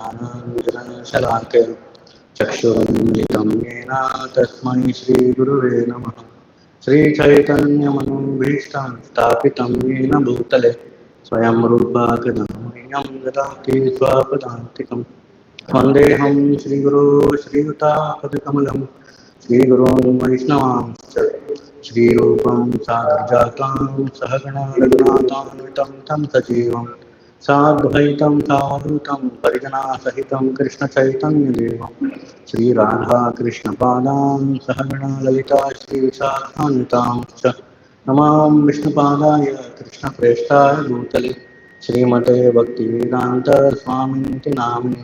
ज्ञानाञ्जनशलाकया चक्षुरुन्मिलितं येन तस्मै श्रीगुरुवे नमः। श्रीचैतन्यमनोभीष्टं स्थापितं येन भूतले स्वयं रूपा कदा मह्यं ददाति स्वपदान्तिकं। वन्देऽहं श्रीगुरो श्रीयुतापदकमलं श्रीगुरोन् वैष्णवांश्च श्रीरूपं साग्रजातां सहगणा रघुनाथान्वितं तं सजीवं साद्वैतं सावधूतं परिजनासहितं कृष्णचैतन्यदेवं श्रीराधाकृष्णपादां सहगणा ललिता श्रीविशाखान्वितांश्च नमां विष्णुपादाय कृष्णप्रेष्ठाय भूतले श्रीमते भक्तिवेदान्तस्वामिनिति नामिने।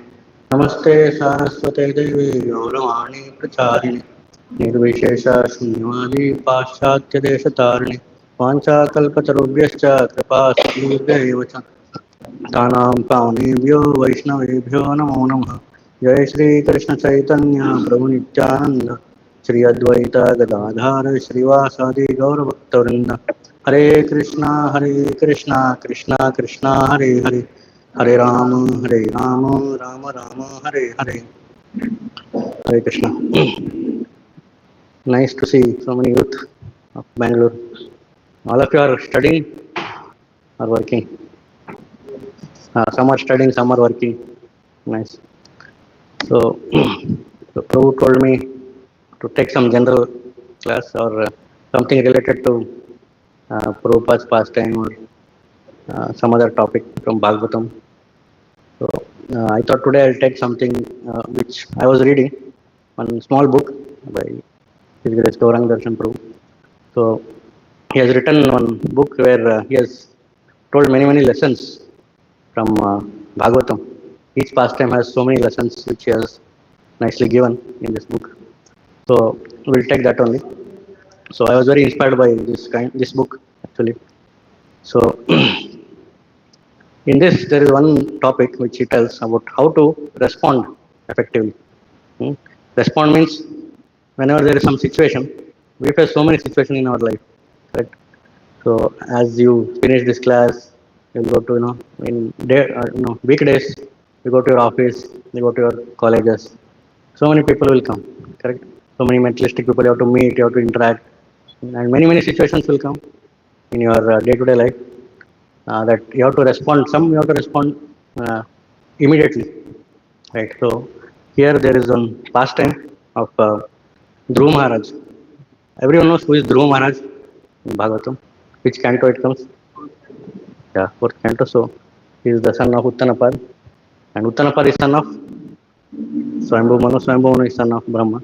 नमस्ते सारस्वते देवे गौरवाणी प्रचारिणे निर्विशेष शून्यवादी पाश्चात्यदेशतारिणे वाञ्छाकल्पतरुभ्यश्च कृपा सिन्धुभ्यैव च दानां पावनेभ्यो वैष्णवेभ्यो नमो नमः। जय श्री कृष्ण चैतन्य प्रभु नित्यानंद श्री अद्वैत गदाधर श्रीवासादि गौरभक्तवृंद। हरे Krishna Krishna Krishna Hare Hare Hare Ram Ram Ram Hare Hare. Hare Krishna. Nice to see so many youth of Bangalore. All of you are studying or working? Some are studying, some are working. Nice. So, so Prabhu told me to take some general class or something related to Prabhupada's pastime or some other topic from Bhagavatam. So I thought today I'll take something which I was reading, one small book by His Grace Gauranga Darshan Prabhu. So he has written one book where he has told many lessons from Bhagavatam. Each pastime has so many lessons which he has nicely given in this book. So we'll take that only. So I was very inspired by this book actually. So in this there is one topic which he tells about how to respond effectively. Respond means whenever there is some situation, we face so many situations in our life, right? So as you finish this class, you'll go to in day, weekdays, you go to your office, you go to your colleges. So many people will come, correct? So many materialistic people you have to meet, you have to interact, and many situations will come in your day-to-day life that you have to respond. Some you have to respond immediately, right? So here there is one pastime of Dhruv Maharaj. Everyone knows who is Dhruv Maharaj in Bhagavatam. Which canto it comes? Yeah, fourth canto. So he is the son of Uttanapad, and Uttanapad is son of Swayambhu Manu. Swayambhu Manu is son of Brahma.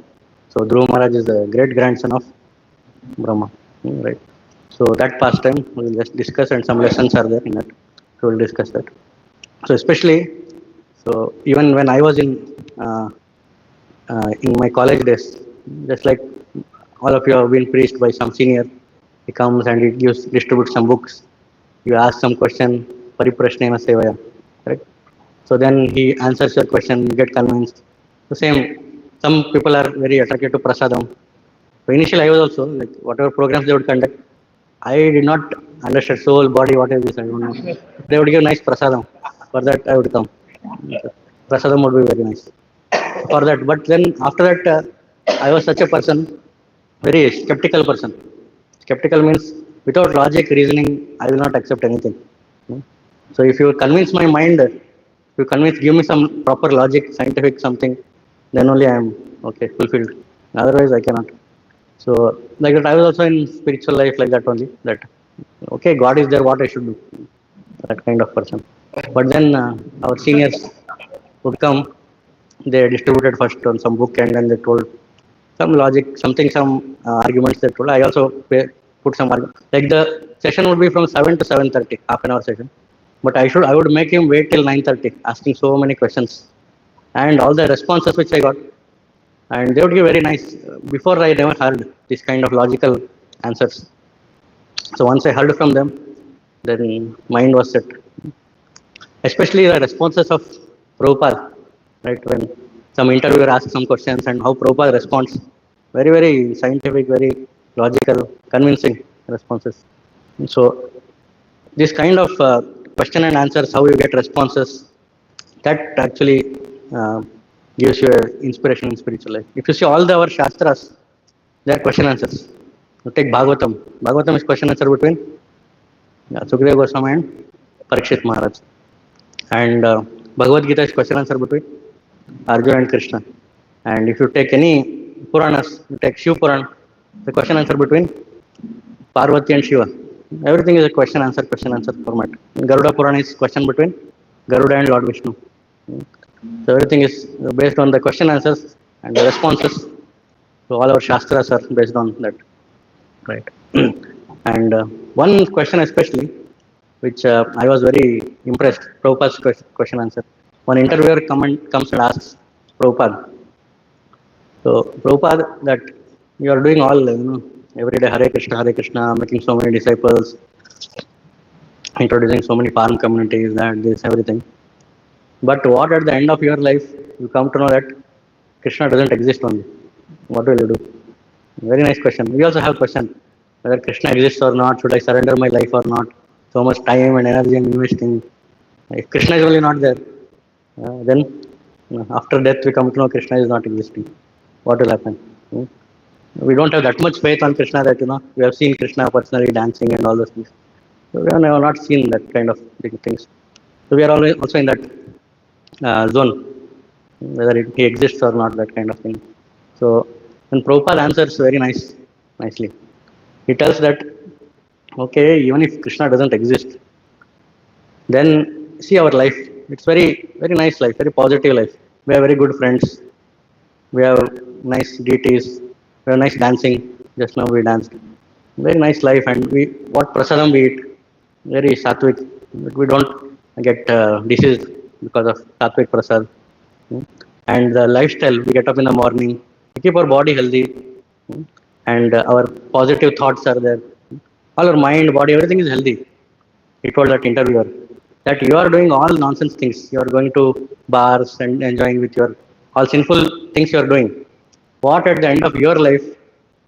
So Dhruv Maharaj is the great grandson of Brahma, right? So that pastime we will just discuss, and some lessons are there in that. So we'll discuss that. So especially, so even when I was in my college days, just like all of you have been preached by some senior, he comes and he distributes some books. You ask some question, pariprashnena sevaya, correct? So then he answers your question, you get convinced. The same, some people are very attracted to prasadam. So initially I was also, like whatever programs they would conduct, I did not understand soul, body, what is this, I don't know. They would give nice prasadam. For that I would come. Prasadam would be very nice. For that, but then after that, I was such a person, very skeptical person. Skeptical means without logic, reasoning, I will not accept anything. So if you convince my mind, if you give me some proper logic, scientific something, then only I am okay, fulfilled. Otherwise, I cannot. So like that, I was also in spiritual life like that only. That okay, God is there, what I should do. That kind of person. But then our seniors would come. They distributed first on some book, and then they told some logic, some arguments they told. I also put some argument. Like the session would be from 7 to 7:30, half an hour session. But I would make him wait till 9:30, asking so many questions, and all the responses which I got, and they would give very nice. Before I never heard this kind of logical answers. So once I heard from them, then mind was set. Especially the responses of Prabhupada, right? When some interviewer asks some questions and how Prabhupada responds, very scientific, very logical, convincing responses. So this kind of question and answers, how you get responses, that actually uh, gives you a inspiration in spiritual life. If you see all our Shastras, they are question answers. You take Bhagavatam. Bhagavatam is question answer between Sukadeva Goswami and Parikshit Maharaj. And Bhagavad Gita is question answer between Arjuna and Krishna. And if you take any Puranas, you take Shiv Puran, the question answer between Parvati and Shiva. Everything is a question answer format. Garuda Purana is question between Garuda and Lord Vishnu. So everything is based on the question answers and the responses. So all our Shastras are based on that. Right. And one question especially, which I was very impressed, Prabhupada's question answer. One interviewer comes and asks Prabhupada, so Prabhupada, that you are doing all, every day Hare Krishna, making so many disciples, introducing so many farm communities, that, this, everything. But what at the end of your life, you come to know that Krishna doesn't exist only. What will you do? Very nice question. We also have question whether Krishna exists or not. Should I surrender my life or not? So much time and energy I'm investing. If Krishna is only not there, then after death we come to know Krishna is not existing. What will happen? We don't have that much faith on Krishna that we have seen Krishna personally dancing and all those things. So we have not seen that kind of big things. So we are always also in that zone, whether he exists or not, that kind of thing. So and Prabhupada answers very nicely. He tells that, okay, even if Krishna doesn't exist, then see our life. It's very nice life, very positive life. We have very good friends. We have nice deities. We have nice dancing. Just now we danced. Very nice life, and we what prasadam we eat. Very sattvic. We don't get disease because of sattvic prasad. And the lifestyle, we get up in the morning, we keep our body healthy, and our positive thoughts are there. All our mind, body, everything is healthy. He told that interviewer that you are doing all nonsense things. You are going to bars and enjoying with your all sinful things you are doing. What at the end of your life,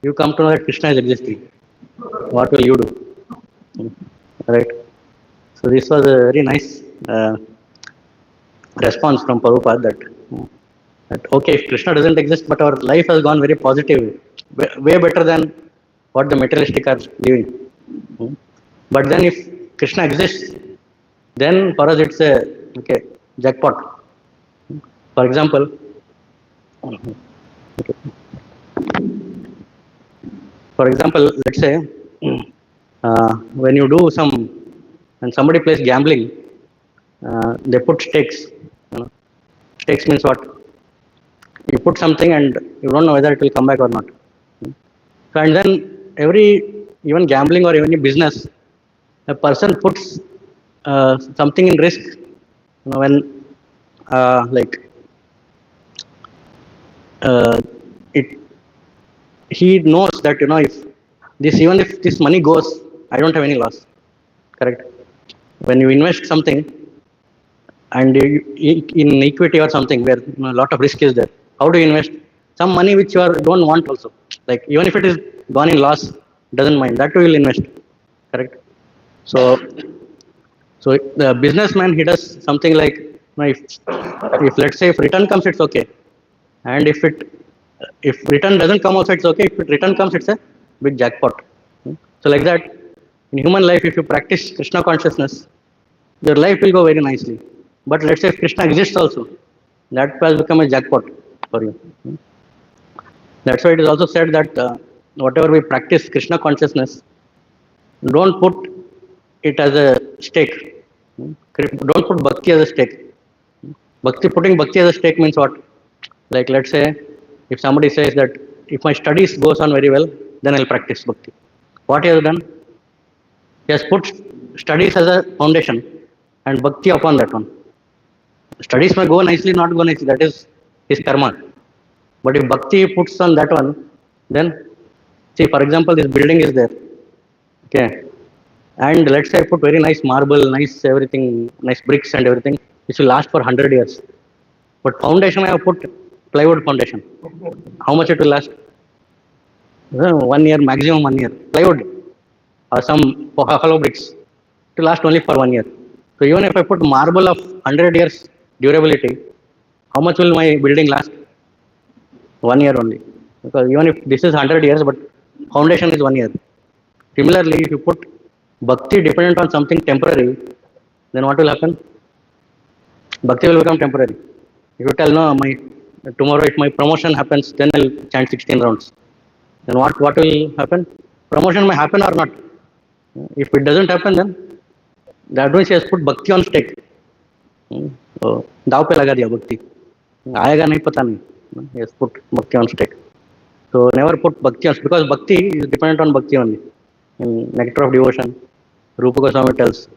you come to know that Krishna is existing. What will you do? Right. So this was a very nice response from Prabhupada that okay, if Krishna doesn't exist, but our life has gone very positive, way better than what the materialistic are living. But then if Krishna exists, then for us it's a jackpot. For example, let's say when you do when somebody plays gambling, they put stakes. Stakes means what? You put something and you don't know whether it will come back or not. So, and then even gambling or any business, a person puts something in risk. When it he knows that even if this money goes, I don't have any loss. Correct. When you invest something and in equity or something where a lot of risk is there, how do you invest? Some money which you don't want also. Like even if it is gone in loss, doesn't mind. That too will invest. Correct. So the businessman, he does something like, if let's say if return comes, it's okay, and if return doesn't come also, it's okay. If return comes, it's a big jackpot. So like that, in human life, if you practice Krishna consciousness, your life will go very nicely. But let's say if Krishna exists also, that has become a jackpot for you. That's why it is also said that whatever we practice Krishna consciousness, don't put it as a stake. Don't put bhakti as a stake. Putting bhakti as a stake means what? Like let's say, if somebody says that if my studies goes on very well, then I'll practice bhakti. What he has done? He has put studies as a foundation and bhakti upon that one. Studies may go nicely, not go nicely. That is his karma. But if bhakti puts on that one, then see, for example, this building is there. Okay. And let's say I put very nice marble, nice everything, nice bricks and everything, which will last for 100 years. But foundation, I have put plywood foundation. How much it will last? 1 year, maximum 1 year. Plywood or some hollow bricks, it will last only for 1 year. So even if I put marble of 100 years durability, how much will my building last? 1 year only. Because even if this is 100 years, but foundation is 1 year. Similarly, if you put bhakti dependent on something temporary, then what will happen? Bhakti will become temporary. If you tell, no, my tomorrow if my promotion happens, then I'll chant 16 rounds. Then what will happen? Promotion may happen or not. If it doesn't happen, then that means he has put bhakti on stake. तो दाव पे लगा दिया भक्ति, आएगा नहीं पता नहीं. He has put bhakti on stake. So never put bhakti on, because bhakti is dependent on bhakti only. In Nectar of Devotion, Rupa Goswami tells,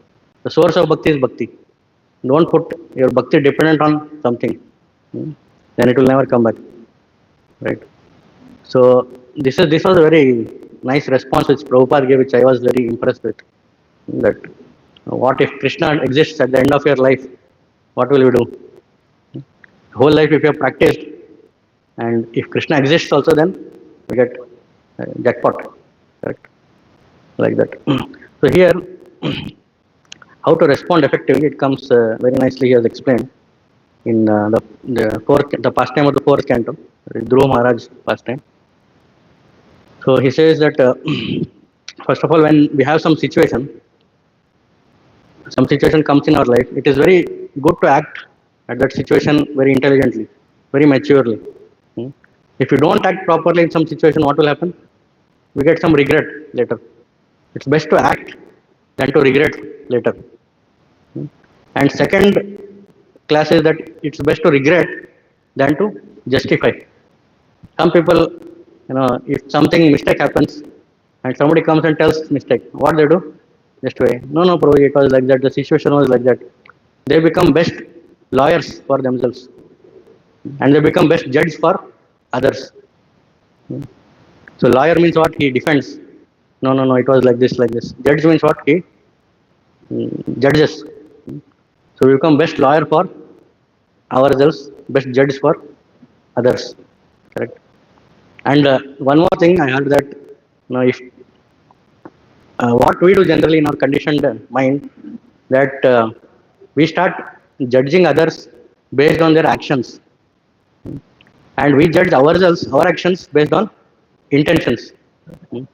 the source of bhakti is bhakti. Don't put your bhakti dependent on something. Then it will never come back. Right. So this was a very nice response which Prabhupada gave, which I was very impressed with. That what if Krishna exists at the end of your life? What will you do? Whole life if you have practiced, and if Krishna exists also, then you get jackpot. Correct? Like that. So here, how to respond effectively, it comes very nicely as explained in the pastime of the fourth canto, Dhruva Maharaj pastime. So he says that first of all, when we have some situation comes in our life, it is very good to act at that situation very intelligently, very maturely. If you don't act properly in some situation, what will happen? We get some regret later. It's best to act than to regret later. And second class is that it's best to regret than to justify. Some people, if something mistake happens and somebody comes and tells mistake, what they do? Justify. No, Prabhu, it was like that. The situation was like that. They become best lawyers for themselves, and they become best judge for others. So lawyer means what? He defends. No, it was like this. Judge means what? He judges. So we become best lawyer for ourselves, best judge for others. Correct. And one more thing I heard that, if what we do generally in our conditioned mind, that we start judging others based on their actions, and we judge ourselves, our actions, based on intentions. You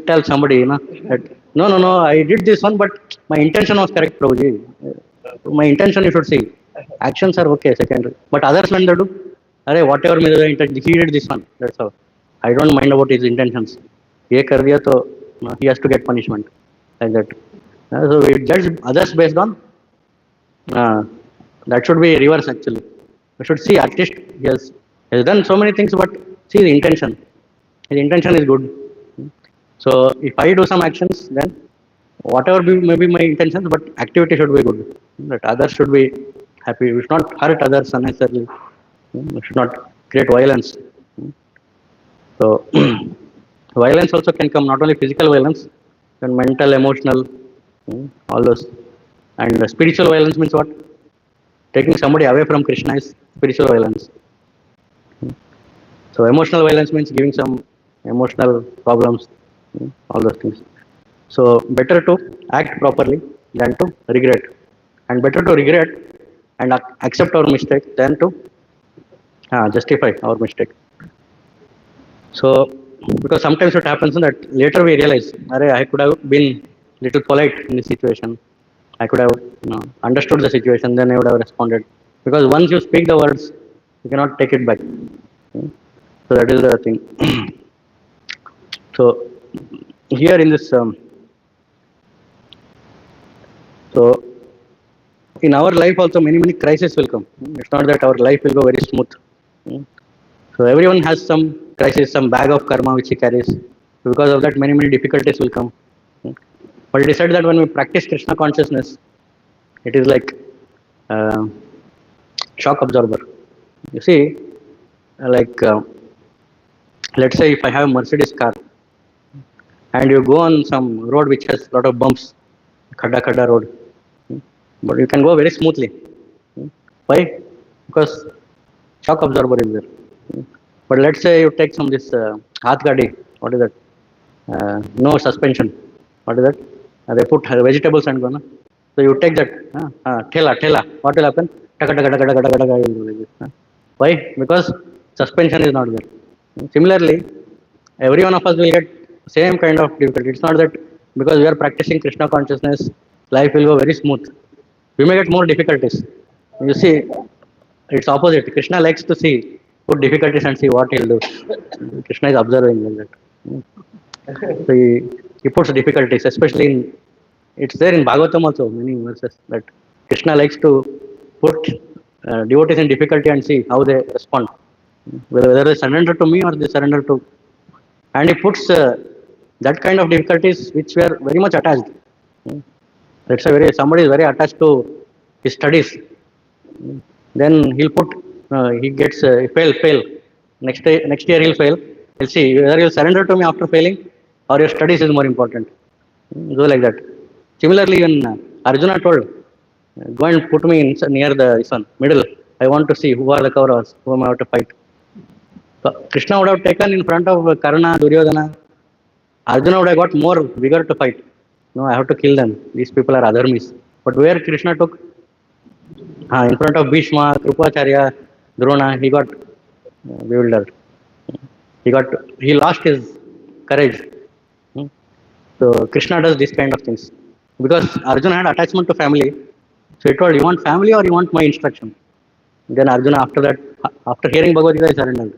tell somebody, that no, I did this one, but my intention was correct, Prabhuji. My intention you should see. Actions are okay, secondary. But others, when they do, whatever may the intention, he did this one. That's all. I don't mind about his intentions. Ye kar diya, so he has to get punishment, like that. So we judge others based on. That should be reverse actually. We should see at least he has done so many things, but see the intention. His intention is good. So if I do some actions, then whatever may be my intentions, but activity should be good. That others should be happy. We should not hurt others unnecessarily. We should not create violence. So violence also can come, not only physical violence, then mental, emotional, all those. And spiritual violence means what? Taking somebody away from Krishna is spiritual violence. So emotional violence means giving some emotional problems, all those things. So better to act properly than to regret, and better to regret and accept our mistake than to justify our mistake. So because sometimes it happens that later we realize, I could have been little polite in this situation. I could have understood the situation, then I would have responded. Because once you speak the words, you cannot take it back. So that is the thing. So here in this, so in our life also many crises will come. It's not that our life will go very smooth. So everyone has some crisis, some bag of karma which he carries. Because of that, many difficulties will come. But it is said that when we practice Krishna consciousness, it is like shock absorber. You see, like let's say if I have a Mercedes car and you go on some road which has a lot of bumps, khada road, but you can go very smoothly. Why? Because shock absorber is there. But let's say you take this haath gadi, what is that? No suspension. What is that? They put vegetables and go. So you take that thela. What will happen? taka taka taka taka taka taka, he'll do like this. Why? Because suspension is not there. Similarly, every one of us will get same kind of difficulty. It's not that because we are practicing Krishna consciousness, life will go very smooth. We may get more difficulties. You see, it's opposite. Krishna likes to see, put difficulties and see what he'll do. Krishna is observing like that. So he puts difficulties, especially in, it's there in Bhagavatam also, many verses, that Krishna likes to put devotees in difficulty and see how they respond. Whether they surrender to me or they surrender to, and he puts that kind of difficulties which were very much attached. Let's say somebody is very attached to his studies, then he'll put he gets fail. Next year he'll fail. He'll see whether you'll surrender to me after failing or your studies is more important. So like that. Similarly, when Arjuna told, go and put me in, near the sun, middle. I want to see who are the Kauravas, whom I have to fight. So Krishna would have taken in front of Karna, Duryodhana. Arjuna would have got more vigor to fight. No, I have to kill them. These people are adharmis. But where Krishna took, in front of Bhishma, Krupacharya, Drona, he got bewildered. He lost his courage. So Krishna does this kind of things because Arjuna had attachment to family. So he told, you want family or you want my instruction? Then Arjuna, after that, after hearing Bhagavad Gita, he surrendered.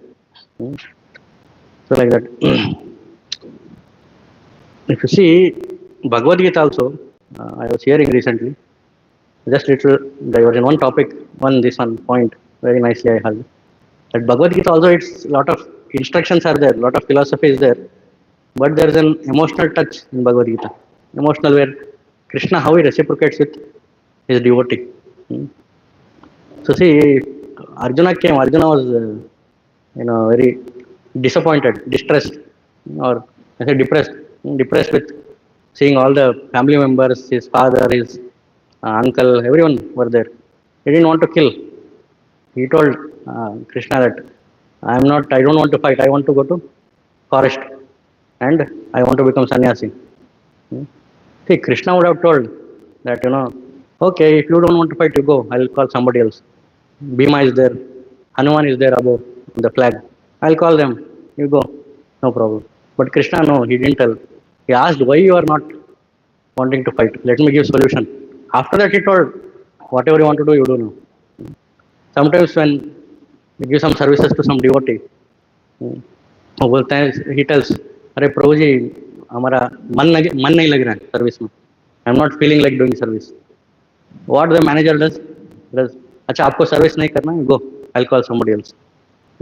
So like that. If you see Bhagavad Gita also, I was hearing recently, just little diversion. One topic, this one point, very nicely I heard. That Bhagavad Gita also, it's lot of instructions are there, lot of philosophy is there, but there is an emotional touch in Bhagavad Gita. Emotional where Krishna, how he reciprocates with his devotee. So see, Arjuna came, Arjuna was, very disappointed, distressed, or I say depressed with seeing all the family members, his father, his uncle, everyone were there. He didn't want to kill. He told Krishna that I don't want to fight. I want to go to forest and I want to become sannyasi. See, Krishna would have told that, okay, if you don't want to fight, you go. I'll call somebody else. Bhima is there. Hanuman is there above the flag. I'll call them. You go. No problem. But Krishna, no, he didn't tell. He asked why you are not wanting to fight. Let me give solution. After that, he told, whatever you want to do, you do now. Sometimes when you give some services to some devotee, he tells, अरे प्रभु जी हमारा मन नहीं लग रहा है service में. I'm not feeling like doing service. What the manager does, अच्छा आपको सर्विस नहीं करना है, go, I'll call somebody else.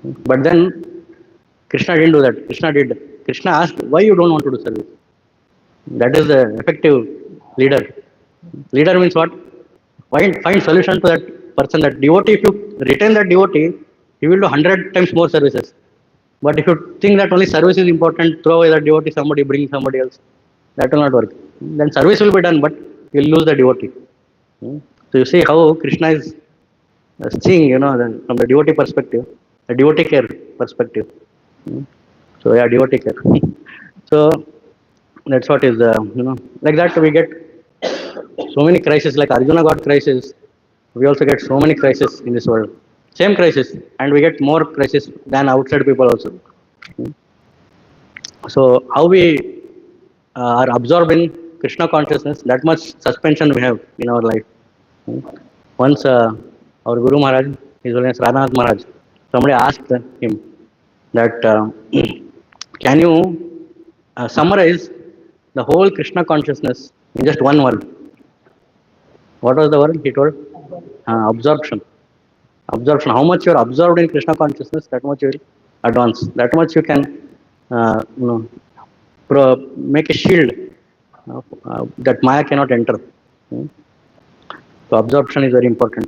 But then Krishna didn't do that. Krishna asked, why you don't want to do service? That is the effective leader. Leader means what? Find solution to that person, that devotee. If you retain that devotee, he will do 100 times more services. But if you think that only service is important, throw away that devotee, bring somebody else, that will not work. Then service will be done, but you will lose the devotee. So you see how Krishna is seeing, from the devotee perspective, the devotee care perspective. So yeah, devotee care. So that's what is, like that we get so many crises. Like Arjuna got crisis, we also get so many crises in this world. Same crisis, and we get more crisis than outside people also. So how we are absorbed in Krishna consciousness, that much suspension we have in our life. Once our Guru Maharaj, his name is Radhanath Maharaj, somebody asked him that, can you summarize the whole Krishna consciousness in just one word? What was the word? He told, absorption. Absorption. How much you are absorbed in Krishna consciousness, that much you will advance. That much you can, make a shield that Maya cannot enter. So absorption is very important.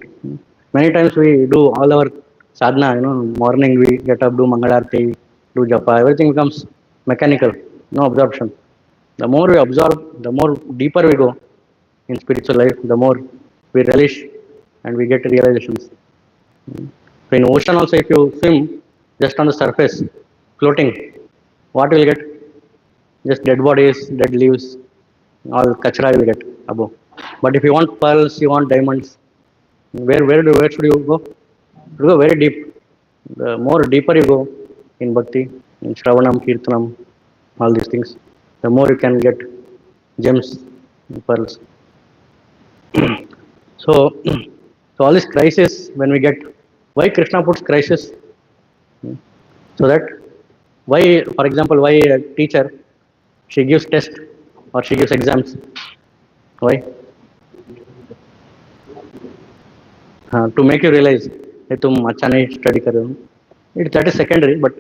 Many times we do all our sadhana, morning we get up, do Mangalarti, do Japa, everything becomes mechanical, no absorption. The more we absorb, the more deeper we go in spiritual life, the more we relish and we get realizations. So in ocean also, if you swim just on the surface, floating, what will get? Just dead bodies, dead leaves, all kachra will get above. But if you want pearls, you want diamonds, Where should you go? You go very deep. The more deeper you go in bhakti, in Shravanam, Kirtanam, all these things, the more you can get gems, pearls. So, so all this crisis when we get, why Krishna puts crisis? So that why, for example, why a teacher she gives test or she gives exams? Why? To make you realize that तुम अच्छा नहीं study कर रहे हो. That is secondary, but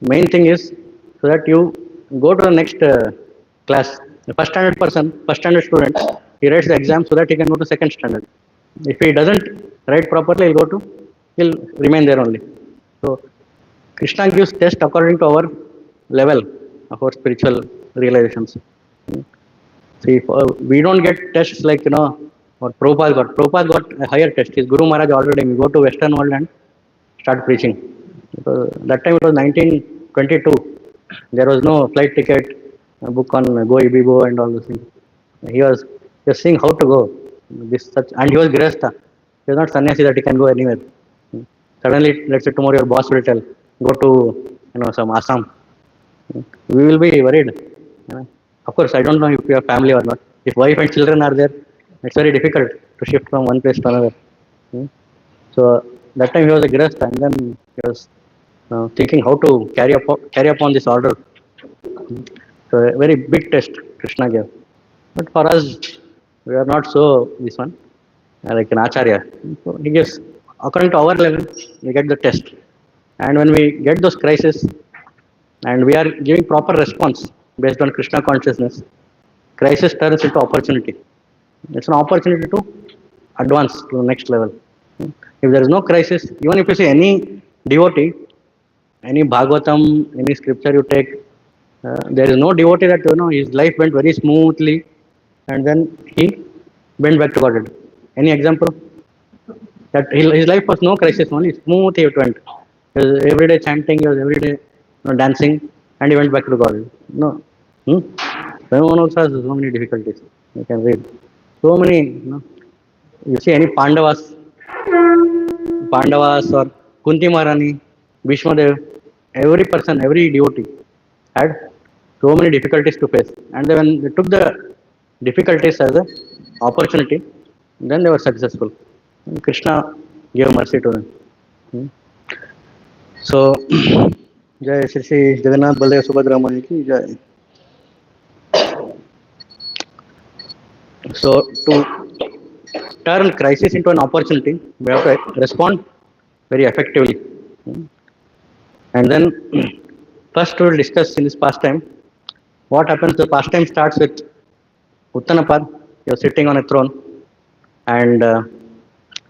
main thing is so that you go to the next class. The first standard person, first standard student, he writes the exam so that he can go to second standard. If he doesn't write properly, he'll remain there only. So Krishna gives test according to our level of our spiritual realizations. See, we don't get tests like, or Prabhupada got a higher test. His Guru Maharaj ordered him, go to Western world and start preaching. Because that time it was 1922. There was no flight ticket, a book on Go Ibibo and all those things. He was just seeing how to go. And he was Grihastha. He was not sannyasi that he can go anywhere. Suddenly, let's say tomorrow your boss will tell, go to some Assam. We will be worried. Of course, I don't know if you have family or not. If wife and children are there, it's very difficult to shift from one place to another. So that time he was a grihastha, and then he was thinking how to carry upon this order. So a very big test Krishna gave. But for us, we are not so this one, like an acharya. So he gives, according to our level, we get the test. And when we get those crises, and we are giving proper response based on Krishna consciousness, crisis turns into opportunity. It's an opportunity to advance to the next level. If there is no crisis, even if you see any devotee, any Bhagavatam, any scripture you take, there is no devotee that his life went very smoothly and then he went back to Godhead. Any example? That his life was no crisis, only smooth it went. He was every day chanting, he was every day dancing, and he went back to Godhead. No. Everyone also has so many difficulties. You can read. So many, you see any Pandavas or Kunti Maharani, Bhishma Dev, every person, every devotee had so many difficulties to face. And then when they took the difficulties as an opportunity, then they were successful. And Krishna gave mercy to them. So, Jai Shri Shri Jagannath Baldev Subhadra Mani ki Jai. So, to turn crisis into an opportunity, we have to respond very effectively. And then, first we will discuss in this pastime what happens. The pastime starts with Uttanapad. He was sitting on a throne, and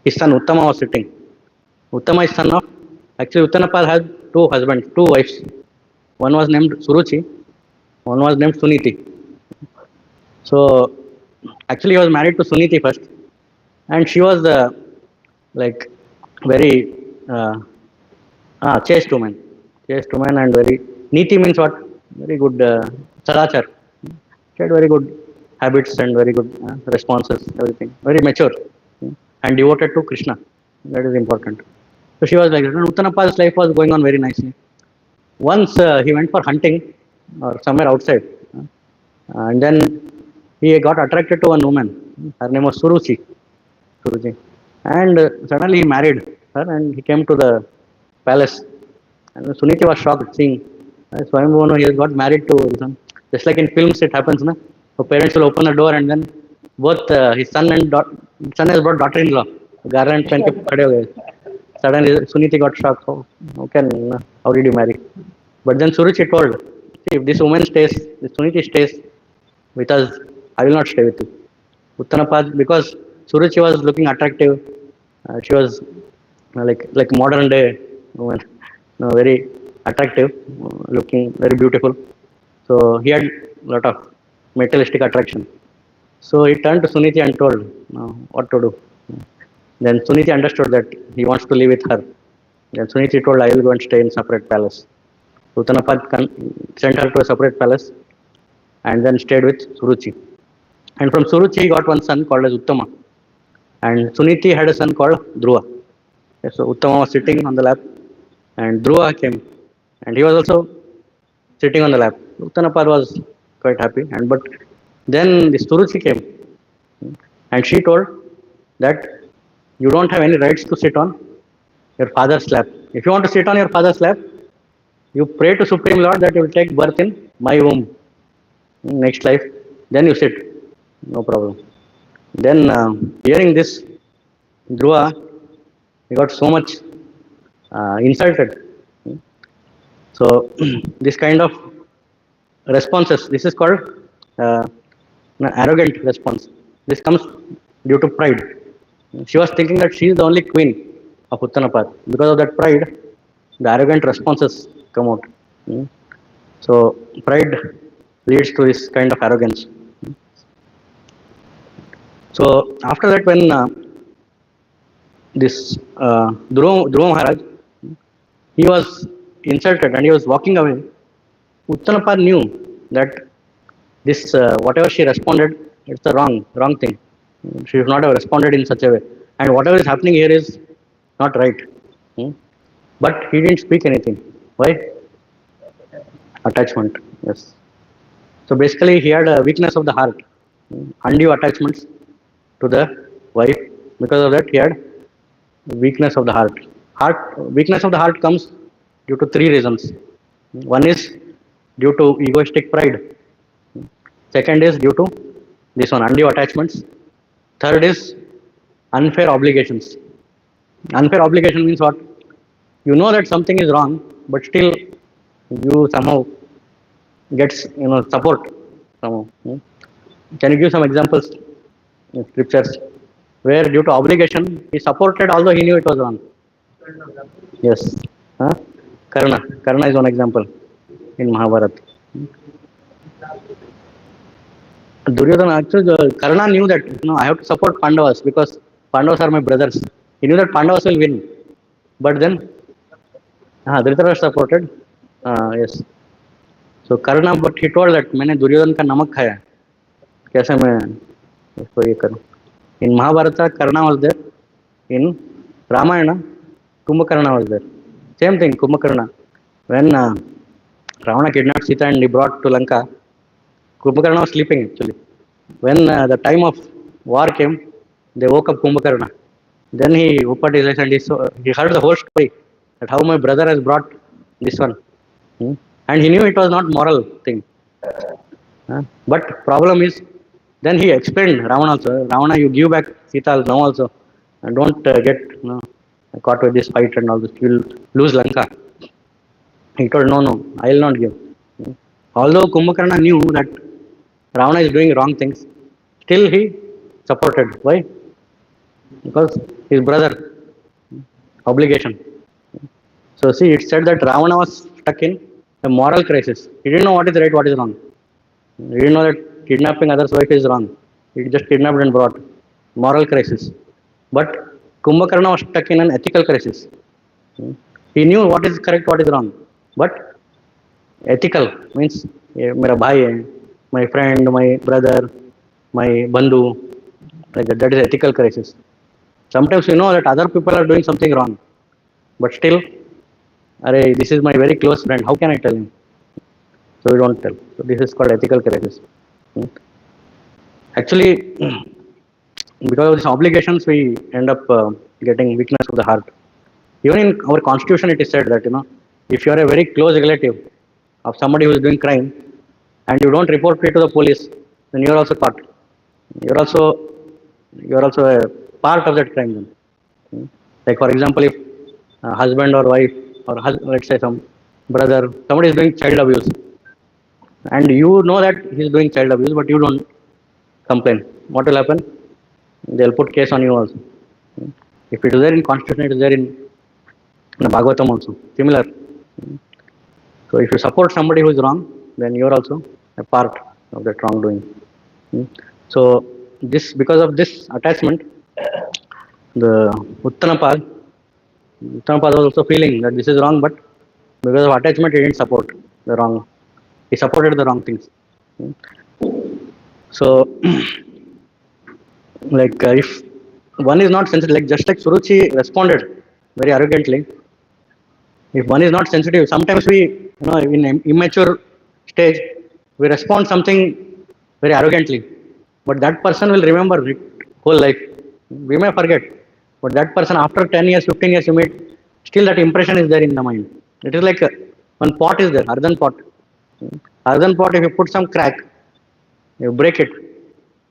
his son Uttama was sitting. Uttama is son of, actually Uttanapad had two husbands, two wives. One was named Suruchi, one was named Suniti. So, actually he was married to Suniti first, and she was like very chaste woman and very Niti means what? Very good Sadachar. She had very good habits and very good responses, everything. Very mature and devoted to Krishna. That is important. So she was like that. And Uttanapad's life was going on very nicely. Once he went for hunting or somewhere outside, and then he got attracted to one woman. Her name was Suruchi. And suddenly he married her and he came to the palace. And Suniti was shocked seeing Swayambhu, he has got married to his son. Just like in films it happens, na? So parents will open the door and then both his son and son has brought daughter-in-law. Garland pen ke khade ho gaye. Suddenly Suniti got shocked. How did you marry? But then Suruchi told, see, if this woman stays, if Suniti stays with us, I will not stay with you. Uttanapad, because Suruchi was looking attractive, she was like modern day woman, very attractive, looking very beautiful. So he had a lot of materialistic attraction. So he turned to Suniti and told what to do. Then Suniti understood that he wants to live with her. Then Suniti told, I will go and stay in separate palace. Uttanapad sent her to a separate palace and then stayed with Suruchi. And from Suruchi he got one son called as Uttama. And Suniti had a son called Dhruva. So Uttama was sitting on the lap, and Dhruva came, and he was also sitting on the lap. Uttanapad was quite happy, and but then the Suruchi came, and she told that you don't have any rights to sit on your father's lap. If you want to sit on your father's lap, you pray to Supreme Lord that you will take birth in my womb next life. Then you sit, no problem. Then hearing this, Dhruva, he got so much insulted. So this kind of responses, this is called uh, an arrogant response. This comes due to pride. She was thinking that she is the only queen of Uttanapad. Because of that pride, the arrogant responses come out. So pride leads to this kind of arrogance. So after that, when this Dhruva Maharaj, he was insulted and he was walking away, Uttanapad knew that this whatever she responded, it's the wrong thing. She should not have responded in such a way, and whatever is happening here is not right. But he didn't speak anything. Why? Attachment. Yes. So basically, he had a weakness of the heart, undue attachments to the wife. Because of that, he had weakness of the heart. Weakness of the heart comes due to three reasons. One is due to egoistic pride. Second is due to this one, undue attachments. Third is unfair obligations. Unfair obligation means what? You know that something is wrong, but still you somehow gets support somehow. Can you give some examples in scriptures where due to obligation he supported although he knew it was wrong? Yes. Karna. Karna is one example in Mahabharata. Duryodhana actually, Karna knew that I have to support Pandavas because Pandavas are my brothers. He knew that Pandavas will win, but then Dhritarashtra supported. Yes. So Karna, but he told that मैंने दुर्योधन का नमक खाया, कैसे मैं इसको ये करूं? In Mahabharata, Karna was there. In Ramayana, Kumbhakarna was there. Same thing, Kumbhakarna. When Ravana kidnapped Sita and he brought to Lanka, Kumbhakarna was sleeping actually. When the time of war came, they woke up Kumbhakarna. Then he opened his eyes and he heard the whole story that how my brother has brought this one. And he knew it was not moral thing. But problem is, then he explained Ravana also. Ravana, you give back Sita now also, and don't get caught with this fight and all this. You will lose Lanka. He told, no, I will not give. Although Kumbhakarna knew that Ravana is doing wrong things, still he supported. Why? Because his brother, obligation. So see, it said that Ravana was stuck in a moral crisis. He didn't know what is right, what is wrong. He didn't know that kidnapping others' wife is wrong. He just kidnapped and brought. Moral crisis. But Kumbhakarna was stuck in an ethical crisis. He knew what is correct, what is wrong. But ethical means mera bhai hai, my friend, my brother, my bandhu, like that is ethical crisis. Sometimes you know that other people are doing something wrong, but still, this is my very close friend, how can I tell him? So we don't tell. So this is called ethical crisis. Actually, because of these obligations, we end up getting weakness of the heart. Even in our constitution, it is said that if you are a very close relative of somebody who is doing crime, and you don't report it to the police, then you are also caught. You are also a part of that crime. Then, like for example, if husband or wife or let's say some brother, somebody is doing child abuse, and you know that he is doing child abuse, but you don't complain. What will happen? They'll put case on you also. If it is there in constitution, it is there in Bhagavatam also. Similar. So if you support somebody who is wrong, then you are also a part of that wrongdoing. So because of this attachment, the Uttanapad was also feeling that this is wrong, but because of attachment, he didn't support the wrong. He supported the wrong things. So, like if one is not sensitive, like just like Suruchi responded very arrogantly. If one is not sensitive, sometimes we, in immature stage, we respond something very arrogantly, but that person will remember it whole life. We may forget, but that person after 10 years, 15 years you meet, still that impression is there in the mind. It is like one pot is there, earthen pot. Earthen pot, if you put some crack, you break it,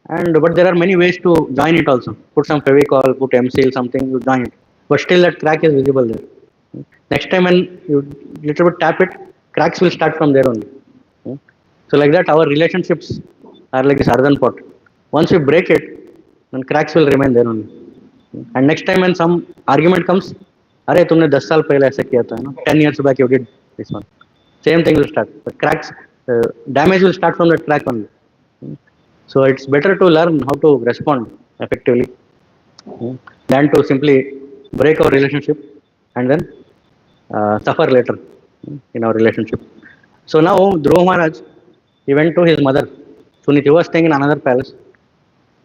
and but there are many ways to join it also. Put some Fevicol, put M-seal, something, you join it, but still that crack is visible there. Next time when you little bit tap it, cracks will start from there only. So like that, our relationships are like this earthen pot. Once we break it, then cracks will remain there only. And next time when some argument comes, अरे तुमने 10 साल पहले ऐसा किया था, 10 years back you did this one. Same thing will start. The cracks, damage will start from that crack only. So it's better to learn how to respond effectively than to simply break our relationship and then suffer later in our relationship. So now Dhruva Maharaj, he went to his mother. Suniti was staying in another palace.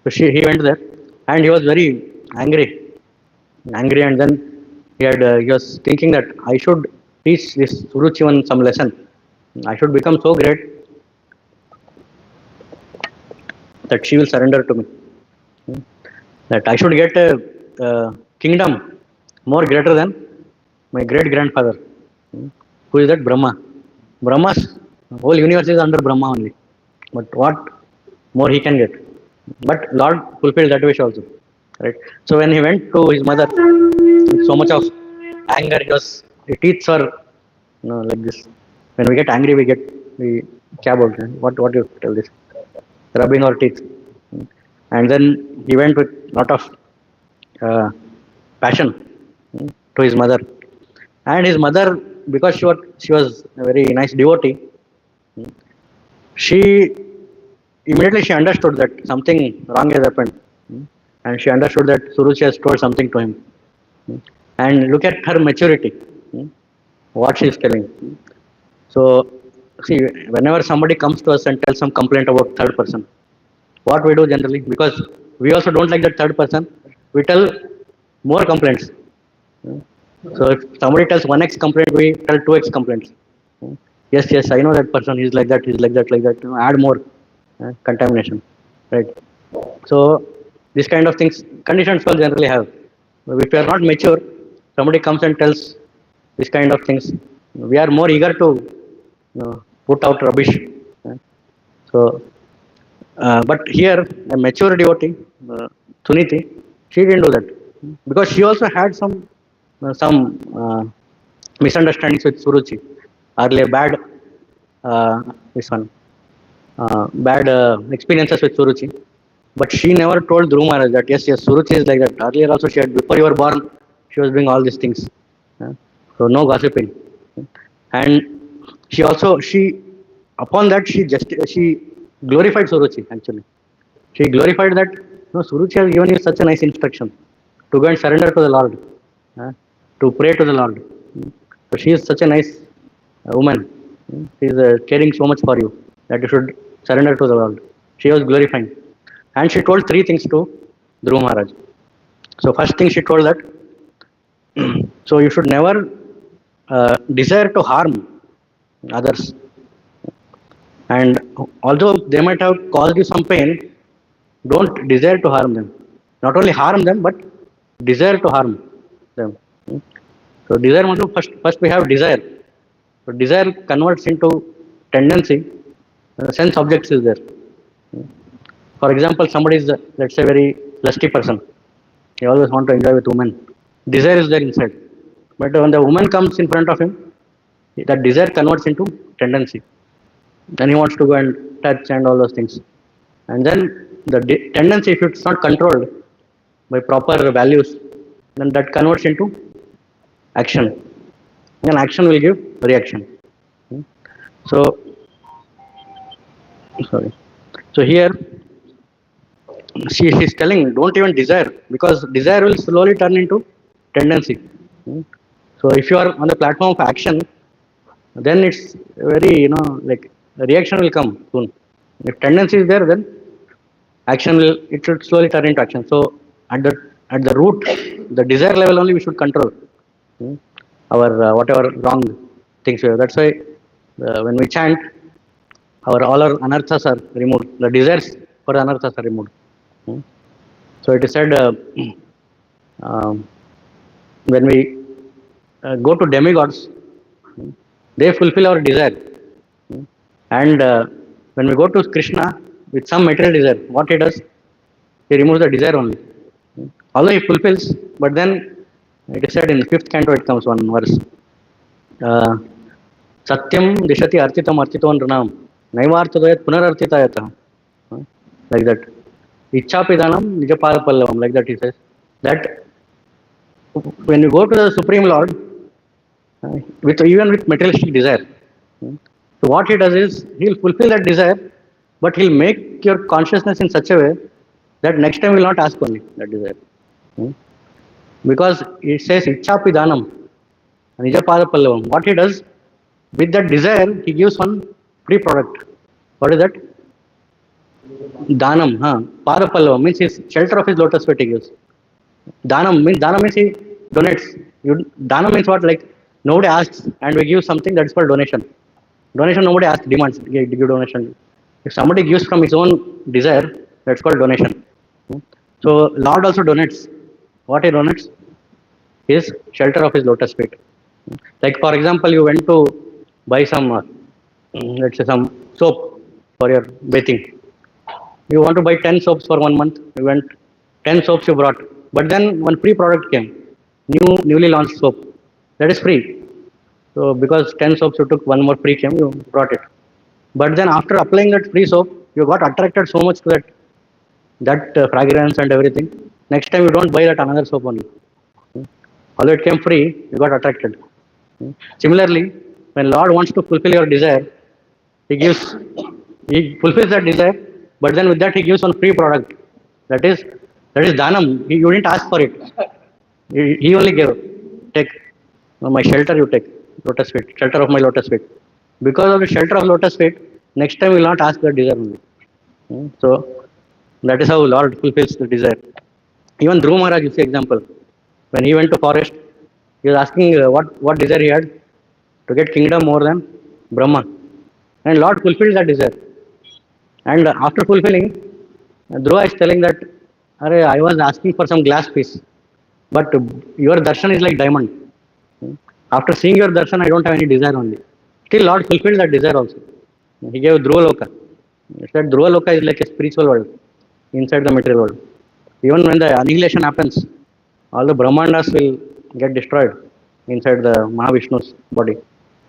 So he went there and he was very angry, and then he was thinking that I should teach this Suruchivan some lesson. I should become so great that she will surrender to me. That I should get a kingdom more greater than my great grandfather. Who is that? Brahma. Brahma's whole universe is under Brahma only. But what more he can get? But Lord fulfilled that wish also. Right? So when he went to his mother, with so much of anger, his teeth were like this. When we get angry, we cab out. What do you tell this? Rubbing our teeth. And then he went with lot of passion to his mother. And his mother, because she was a very nice devotee, she immediately understood that something wrong has happened, and she understood that Suruchi has told something to him. And look at her maturity, what she is telling. So, see, whenever somebody comes to us and tells some complaint about third person, what we do generally, because we also don't like that third person, we tell more complaints. So if somebody tells 1x complaint, we tell 2x complaints. Yes, I know that person. He's like that. Like that. Add more contamination, right? So this kind of things conditions will generally have. If we are not mature, somebody comes and tells this kind of things, we are more eager to put out rubbish. So, but here a mature devotee, Suniti, she didn't do that because she also had some misunderstandings with Suruchi. Earlier bad experiences with Suruchi, but she never told Dhruva Maharaj that yes, Suruchi is like that. Earlier also she had, before you were born, she was doing all these things. So no gossiping. And she upon that she glorified Suruchi actually. She glorified that Suruchi has given you such a nice instruction to go and surrender to the Lord, to pray to the Lord. So she is such a nice woman. She is caring so much for you that you should surrender to the Lord. She was glorifying. And she told 3 things to Dhruva Maharaj. So first thing she told that, so you should never desire to harm others. And although they might have caused you some pain, don't desire to harm them. Not only harm them, but desire to harm them. So desire, first we have desire. So desire converts into tendency. Sense objects is there. For example, somebody is, let's say, very lusty person. He always want to enjoy with women. Desire is there inside. But when the woman comes in front of him, that desire converts into tendency. Then he wants to go and touch and all those things. And then the tendency, if it's not controlled by proper values, then that converts into action. Then action will give reaction. So here she is telling, don't even desire, because desire will slowly turn into tendency. So if you are on the platform of action, then it's very, like reaction will come soon. If tendency is there, then it should slowly turn into action. So at the at the root, the desire level only we should control. Hmm? Our whatever wrong things we have. That's why when we chant, all our anarthas are removed. The desires for the anarthas are removed. Hmm? So it is said um, when we go to demigods, they fulfill our desire. Hmm? And when we go to Krishna with some material desire, what he does, he removes the desire only. Although he fulfills, but then it is said in the fifth canto, it comes one verse. Satyam dishati artitam artito nranam naivartadayat punarartitayatah. Like that. Ichchapidanam nijapadapallavam. Like that he says. That when you go to the Supreme Lord, with even with materialistic desire, so what he does is he'll fulfill that desire, but he'll make your consciousness in such a way that next time you will not ask only that desire. Because it says Ichchapidanam Nijapada What he does with that desire, he gives one free product. What is that? Danam, Padapallavam means his shelter of his lotus feet he gives. Danam means he donates. Danam means what? Like nobody asks and we give something, that is called donation. Donation nobody asks, demands, give donation. If somebody gives from his own desire, that's called donation. So Lord also donates. What he donates? His shelter of his lotus feet. Like for example, you went to buy some, let's say some soap for your bathing. You want to buy 10 soaps for 1 month. You went 10 soaps you brought, but then one free product came, newly launched soap. That is free. So because 10 soaps you took, one more free came, you brought it. But then after applying that free soap, you got attracted so much to that fragrance and everything. Next time you don't buy that another soap only. Although it came free, you got attracted. Similarly, when Lord wants to fulfill your desire, he fulfills that desire, but then with that he gives one free product. That is Dhanam. You didn't ask for it. He only gave. Take my shelter, you take lotus feet, shelter of my lotus feet. Because of the shelter of lotus feet, next time you will not ask that desire only. So that is how Lord fulfills the desire. Even Dhruva Maharaj, you see example. When he went to forest, he was asking what desire he had to get kingdom more than Brahma. And Lord fulfilled that desire. And after fulfilling, Dhruva is telling that, I was asking for some glass piece, but your darshan is like diamond. After seeing your darshan, I don't have any desire only. Still, Lord fulfilled that desire also. He gave Dhruva Loka. He said Dhruva Loka is like a spiritual world inside the material world. Even when the annihilation happens, all the Brahmandas will get destroyed inside the Mahavishnu's body.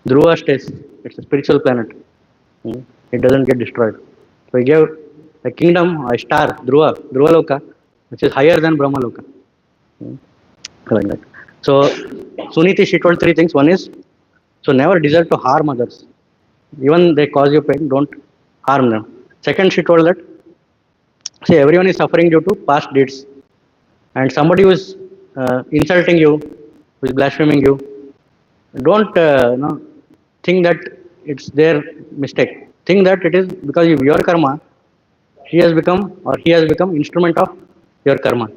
Dhruva stays. It's a spiritual planet. It doesn't get destroyed. So he gave a kingdom, a star, Dhruva Loka, which is higher than Brahma Loka. Like that. So Suniti, she told 3 things. One is, so never desire to harm others. Even they cause you pain, don't harm them. Second, she told that, see, everyone is suffering due to past deeds. And somebody who is insulting you, who is blaspheming you, don't think that it's their mistake. Think that it is because of your karma, he has become instrument of your karma.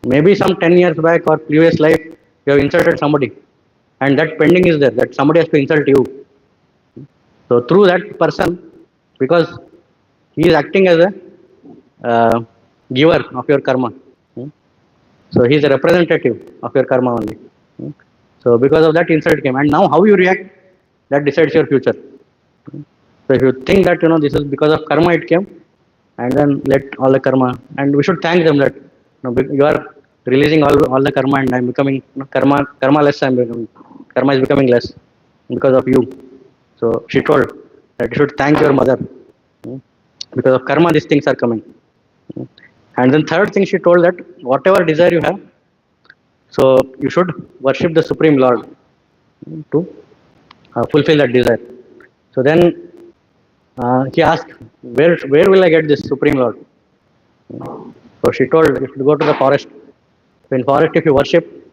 Maybe some 10 years back or previous life, you have insulted somebody, and that pending is there, that somebody has to insult you. So through that person, because he is acting as a giver of your karma. So he is a representative of your karma only. So because of that insult came, and now how you react, that decides your future. So if you think that this is because of karma it came, and then let all the karma, and we should thank them that you are releasing all the karma, and I am becoming karma less. Karma is becoming less because of you. So she told that you should thank your mother, because of karma these things are coming. And then third thing she told that whatever desire you have, so you should worship the Supreme Lord to fulfill that desire. So then he asked, where will I get this Supreme Lord? So she told, you should go to the forest. So in forest, if you worship,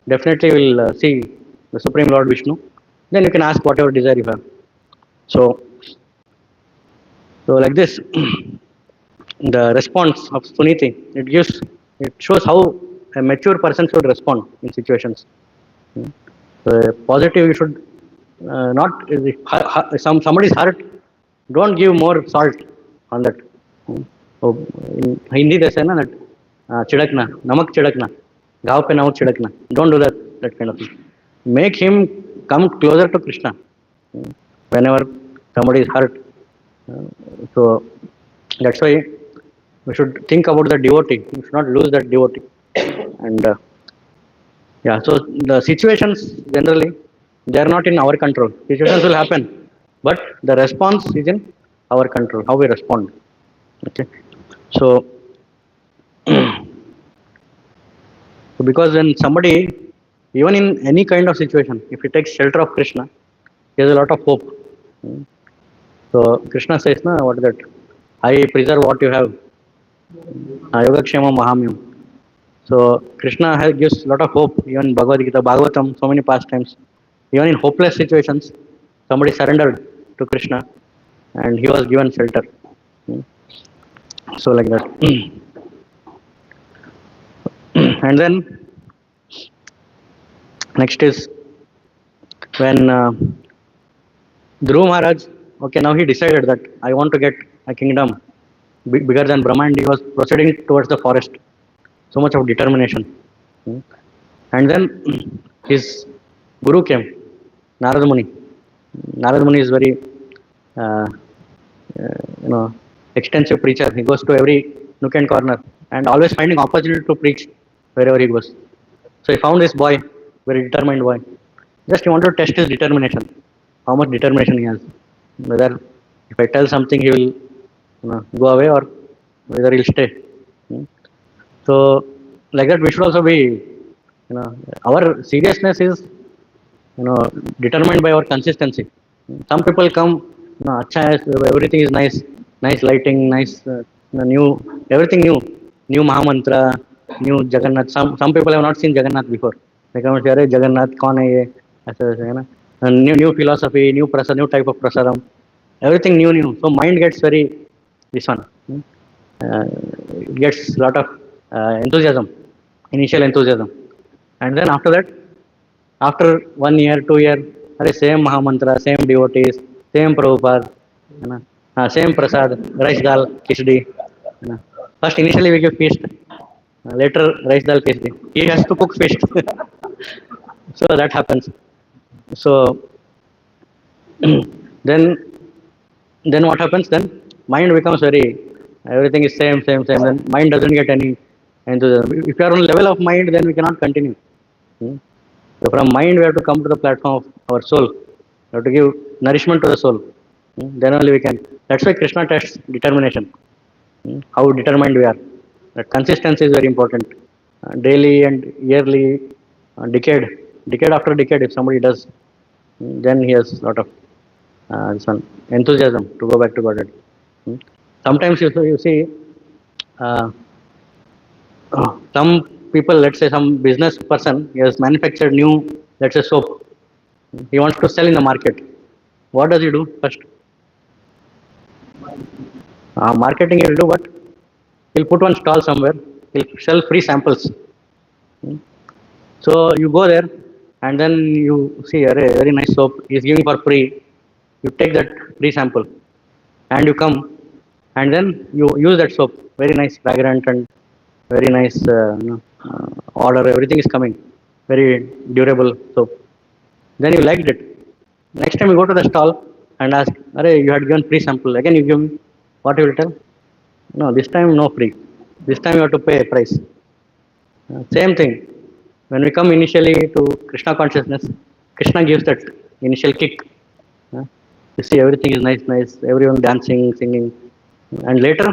definitely you will see the Supreme Lord Vishnu. Then you can ask whatever desire you have. So like this, the response of Suniti, it shows how a mature person should respond in situations. Positive, you should not, somebody is hurt, don't give more salt on that. So in Hindi they say na that chidakna, namak chidakna, gav pe namak chidakna. Don't do that kind of thing. Make him come closer to Krishna whenever somebody is hurt. So that's why we should think about the devotee. We should not lose that devotee. And yeah, so the situations generally they are not in our control. Situations will happen, but the response is in our control. How we respond. Okay, so because when somebody, even in any kind of situation, if he takes shelter of Krishna, he has a lot of hope. So Krishna says, "Na, what is that? I preserve what you have. Yogakshema Mahamyam." So Krishna gives a lot of hope. Even Bhagavad Gita, Bhagavatam, so many pastimes. Even in hopeless situations, somebody surrendered to Krishna, and he was given shelter. So like that. And then next is when Dhruv Maharaj, okay, now he decided that I want to get a kingdom bigger than Brahma, and he was proceeding towards the forest. So much of determination. And then his guru came, Narada Muni. Narada Muni is very, extensive preacher. He goes to every nook and corner and always finding opportunity to preach wherever he goes. So he found this boy, very determined boy. Just he wanted to test his determination, how much determination he has. Whether if I tell something, he will go away, or whether he'll stay. So like that, we should also be, our seriousness is, determined by our consistency. Some people come, everything is nice, nice lighting, nice, new, everything new Mahamantra, new Jagannath. Some people have not seen Jagannath before. They come and say, "Arey Jagannath, kaun hai ye?" And new philosophy, new prasad, new type of prasadam, everything new. So mind gets very, this one, gets a lot of enthusiasm, initial enthusiasm, and then after that, after 1 year, 2 year, same Mahamantra, same devotees, same Prabhupada, same prasad, rice dal, khichdi. First, initially we give feast, later rice dal, khichdi. He has to cook feast. So that happens. So then what happens? Then mind becomes very, everything is same. Then mind doesn't get any enthusiasm. If you are on level of mind, then we cannot continue. So from mind, we have to come to the platform of our soul. We have to give nourishment to the soul. Then only we can. That's why Krishna tests determination. How determined we are. That consistency is very important. Daily and yearly, decade after decade, if somebody does, then he has a lot of enthusiasm to go back to Godhead. Sometimes you see, some people, let's say some business person, he has manufactured new, let's say soap. He wants to sell in the market. What does he do first? Marketing he will do, but he'll put one stall somewhere. He'll sell free samples. So you go there, and then you see a very nice soap. He's giving for free. You take that free sample, and you come, and then you use that soap. Very nice, fragrant, and very nice order. Everything is coming. Very durable soap. Then you liked it. Next time you go to the stall and ask, "Arey, you had given free sample. Again you give me." What you will tell? No, this time no free. This time you have to pay a price. Same thing. When we come initially to Krishna consciousness, Krishna gives that initial kick. You see, everything is nice, everyone dancing, singing. And later,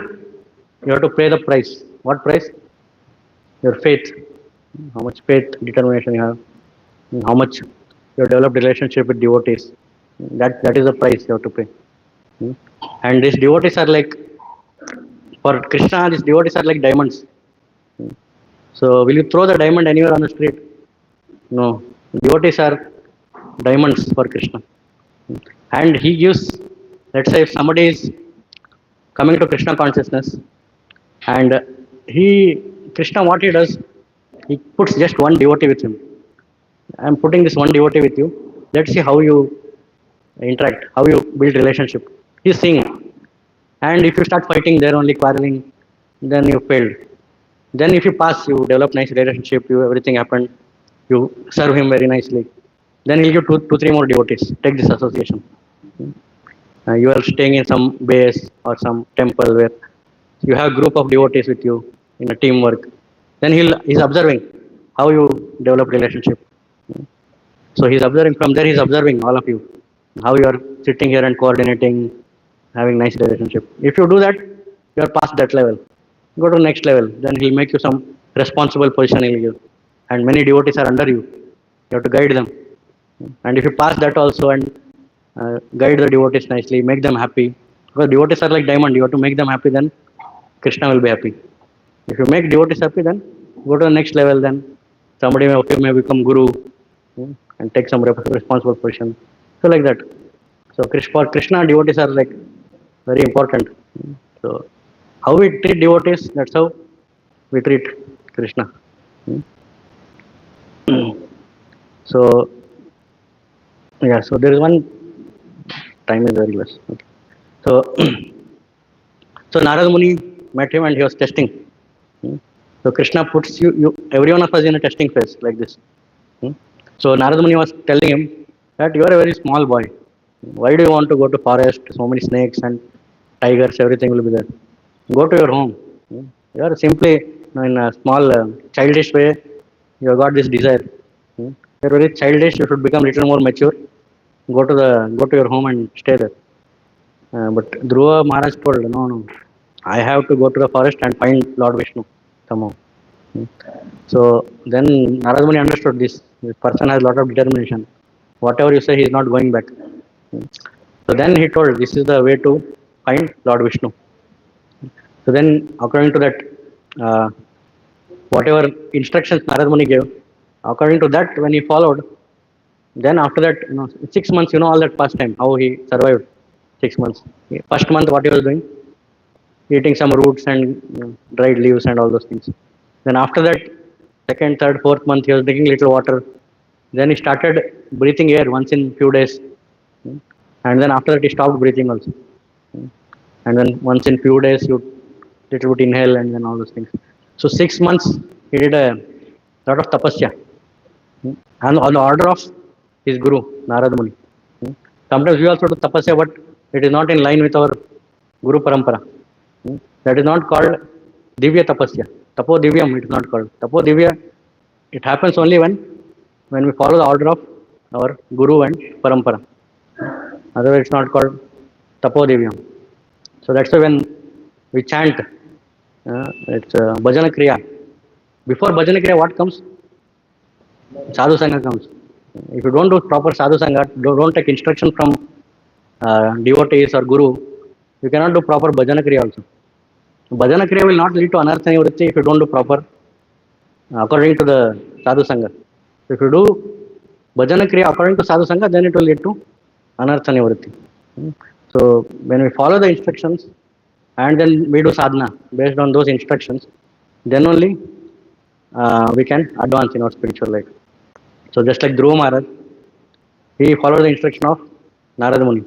you have to pay the price. What price? Your faith. How much faith, determination you have. How much you have developed relationship with devotees. That is the price you have to pay. And these devotees are like, for Krishna, these devotees are like diamonds. So will you throw the diamond anywhere on the street? No. Devotees are diamonds for Krishna. And he gives, let's say if somebody is coming to Krishna consciousness, and Krishna what he does, He puts just one devotee with him. I'm putting this one devotee with you. Let's see how you interact, how you build relationship. He's seeing it. And if you start fighting there, only quarreling, then you failed. Then if you pass, you develop nice relationship, you everything happened, you serve him very nicely. Then he'll give two, three more devotees. Take this association. You are staying in some base or some temple where you have a group of devotees with you in a teamwork. Then he's observing how you develop relationship. So he's observing from there. He's observing all of you, how you are sitting here and coordinating, having nice relationship. If you do that, you are past that level. Go to the next level. Then he'll make you some responsible position he'll give, and many devotees are under you. You have to guide them. And if you pass that also and guide the devotees nicely, make them happy. Because devotees are like diamond. You have to make them happy. Then Krishna will be happy. If you make devotees happy, then go to the next level. Then somebody may become guru, and take some responsible position. So like that. So for Krishna, devotees are like very important. So how we treat devotees, that's how we treat Krishna. So yeah, so there is one time is very less. Okay. So so Narada Muni met him and he was testing. So Krishna puts you every one of us in a testing phase like this. So Narada Muni was telling him that you are a very small boy. Why do you want to go to forest? So many snakes and tigers, everything will be there. Go to your home. You are simply in a small childish way. You have got this desire. You are very childish. You should become little more mature. Go to your home and stay there. But Dhruva Maharaj told, no, I have to go to the forest and find Lord Vishnu somehow. So then Narada Muni understood this. This person has a lot of determination. Whatever you say, he is not going back. So then he told, this is the way to find Lord Vishnu. So then, according to that, whatever instructions Narada Muni gave, according to that, when he followed, then after that, 6 months, all that past time, how he survived 6 months. First month, what he was doing? Eating some roots and dried leaves and all those things. Then after that, second, third, fourth month, he was drinking little water. Then he started breathing air once in few days. And then after that, he stopped breathing also. And then once in few days, you little bit inhale and then all those things. So 6 months, he did a lot of tapasya. And on the order of his guru, Narada Muni. Sometimes we also do tapasya, but it is not in line with our guru parampara. That is not called divya tapasya. Tapo divyam, it is not called. Tapo divya, it happens only when we follow the order of our guru and parampara. Otherwise, it's not called tapo divyam. So that's why when we chant, it's bhajana kriya. Before bhajana kriya, what comes? Sadhu sangha comes. If you don't do proper sadhu sangha, don't take instruction from devotees or guru, you cannot do proper bhajana kriya also. Bhajana kriya will not lead to anartha nivritti if you don't do proper according to the sadhu sangha. If you do bhajana kriya according to sadhu sangha, then it will lead to anartha nivritti. So when we follow the instructions and then we do sadhana based on those instructions, then only we can advance in our spiritual life. So just like Dhruva Maharaj, he followed the instruction of Narada Muni.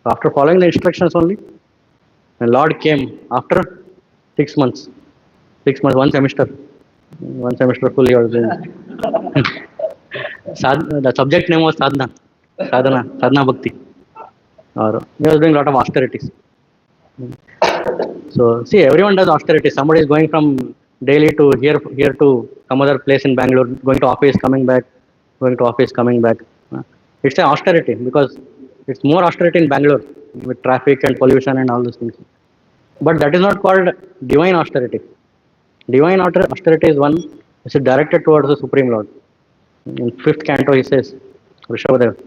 After following the instructions only, the Lord came after 6 months. 6 months, one semester full he was doing. The subject name was sadhana bhakti. Or he was doing a lot of austerities. So see, everyone does austerities. Somebody is going from Delhi to here to some other place in Bangalore, going to office, coming back, going to office, coming back. It's an austerity because it's more austerity in Bangalore with traffic and pollution and all those things. But that is not called divine austerity. Divine austerity is one which is directed towards the Supreme Lord. In 5th canto he says, Rishabhadev,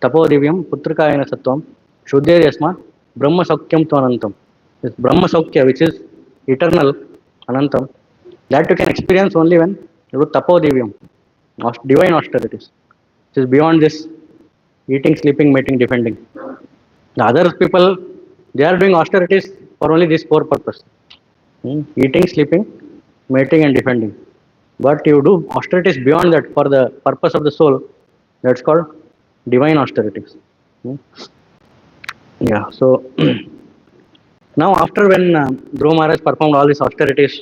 Tapo divyam putrikayana sattvam shuddhe yasma brahma saukyam tvanantam. This brahma saukya which is eternal, anantam, that you can experience only when you do tapo divyam, divine austerities. Which is beyond this eating, sleeping, mating, defending. The other people, they are doing austerities for only these 4 purposes. Eating, sleeping, mating and defending. But you do austerities beyond that for the purpose of the soul. That's called divine austerities. Hmm. Yeah. So now after when Dhruva Maharaj performed all these austerities,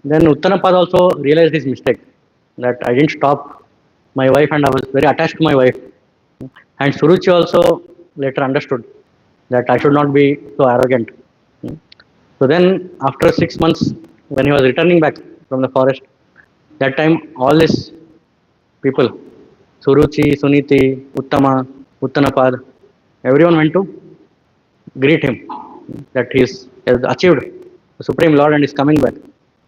then Uttanapad also realized his mistake, that I didn't stop my wife and I was very attached to my wife. And Suruchi also later understood that I should not be so arrogant. So then, after 6 months, when he was returning back from the forest, that time all these people, Suruchi, Suniti, Uttama, Uttanapad, everyone went to greet him that he has achieved the Supreme Lord and is coming back.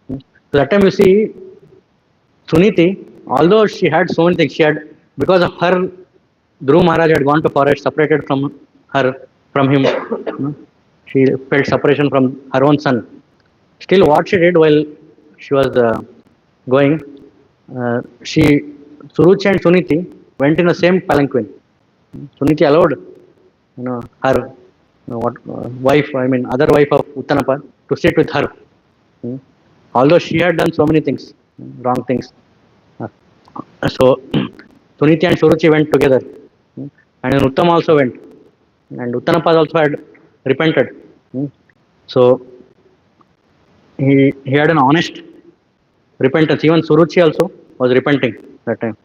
So that time you see Suniti, although she had so many things, she had, because of her, Dhruv Maharaj had gone to forest, separated from her, from him. She felt separation from her own son. Still, what she did while she was going, she, Suruchi and Suniti went in the same palanquin. Suniti allowed, her, wife, I mean, other wife of Uttanapad, to sit with her. Hmm. Although she had done so many things, wrong things. So Suniti and Suruchi went together, and then Uttam also went, and Uttanapad also had repented. So he had an honest repentance. Even Suruchi also was repenting that time.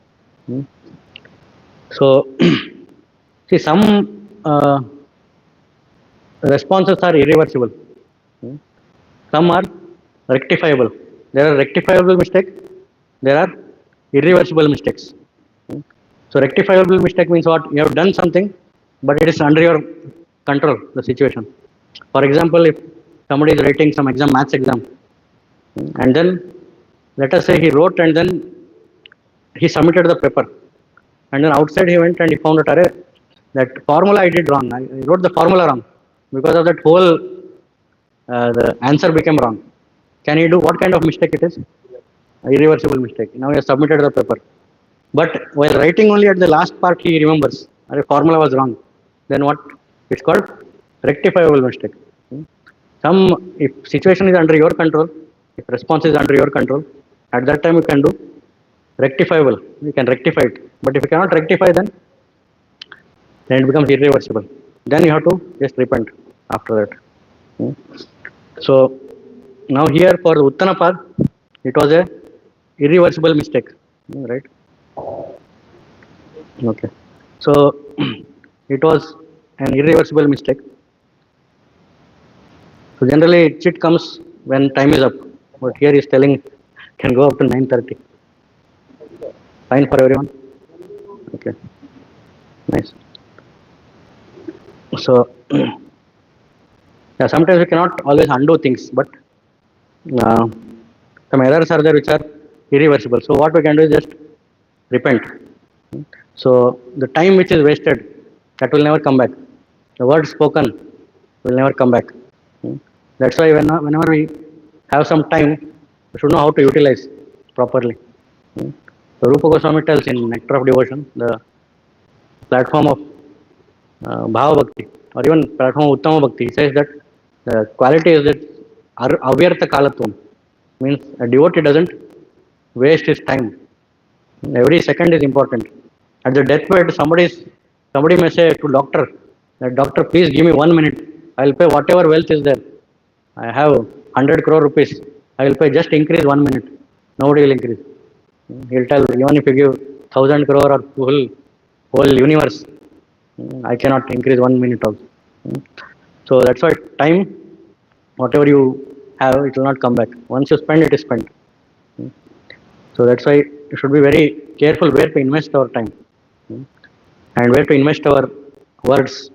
So see, some responses are irreversible. Some are rectifiable. There are rectifiable mistakes. There are irreversible mistakes. So rectifiable mistake means what? You have done something, but it is under your control, the situation. For example, if somebody is writing some exam, maths exam, and then let us say he wrote and then he submitted the paper, and then outside he went and he found that that formula I did wrong. I wrote the formula wrong. Because of that whole, the answer became wrong. Can he do what kind of mistake it is? Irreversible mistake. Now he has submitted the paper. But while writing only at the last part he remembers, the formula was wrong. Then what? It's called rectifiable mistake. Some, if situation is under your control, if response is under your control, at that time you can do rectifiable. You can rectify it. But if you cannot rectify, then it becomes irreversible. Then you have to just repent after that. So now here for the Uttanapad, it was a irreversible mistake, right? Okay. So it was an irreversible mistake. So generally chit comes when time is up, but here is telling can go up to 9:30. Fine for everyone? Okay. Nice. So yeah, sometimes we cannot always undo things, but some errors are there which are irreversible. So what we can do is just repent. So the time which is wasted, that will never come back. The word spoken will never come back. That's why whenever we have some time, we should know how to utilize properly. So Rupa Goswami tells in Nectar of Devotion, the platform of Bhava Bhakti, or even platform of Uttama Bhakti, he says that the quality is that avyartha kalatvam, means a devotee doesn't waste his time. Every second is important. At the deathbed, somebody may say to doctor, that doctor, please give me 1 minute. I will pay whatever wealth is there. I have 100 crore rupees. I will pay, just increase 1 minute. Nobody will increase. He'll tell, even if you give 1,000 crore or whole universe, I cannot increase 1 minute also. So that's why time, whatever you have, it will not come back. Once you spend, it is spent. So that's why you should be very careful where to invest our time and where to invest our words.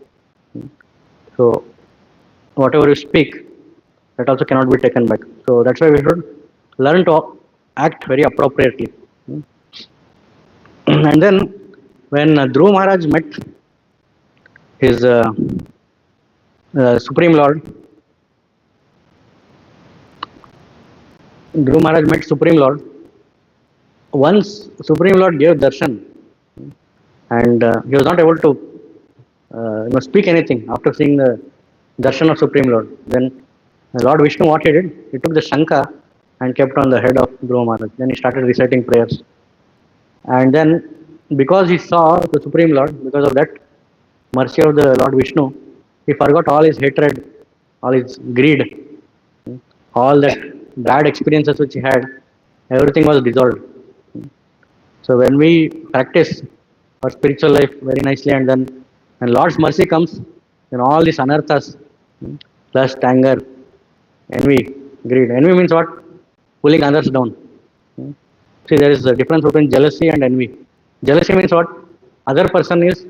So whatever you speak, that also cannot be taken back. So that's why we should learn to act very appropriately. And then when Dhruv Maharaj met his Supreme Lord, Dhruv Maharaj met Supreme Lord. Once Supreme Lord gave darshan, and he was not able to speak anything after seeing the darshan of Supreme Lord. Then Lord Vishnu, what he did, he took the Shankha and kept on the head of Dhruva Maharaj. Then he started reciting prayers. And then, because he saw the Supreme Lord, because of that mercy of the Lord Vishnu, he forgot all his hatred, all his greed, all that bad experiences which he had, everything was dissolved. So when we practice our spiritual life very nicely, and then when Lord's mercy comes, then all these anarthas, lust, anger, envy, greed. Envy means what? Pulling others down. See, there is a difference between jealousy and envy. Jealousy means what? Other person is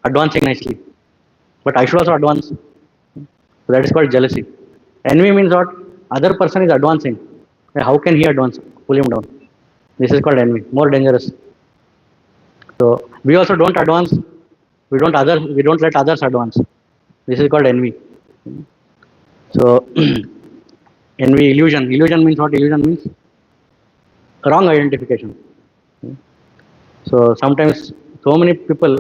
advancing nicely, but I should also advance. So that is called jealousy. Envy means what? Other person is advancing. How can he advance? Pull him down. This is called envy. More dangerous. So we also don't advance. We don't let others advance. This is called envy. So envy, illusion. Illusion means what? Illusion means wrong identification. So sometimes so many people,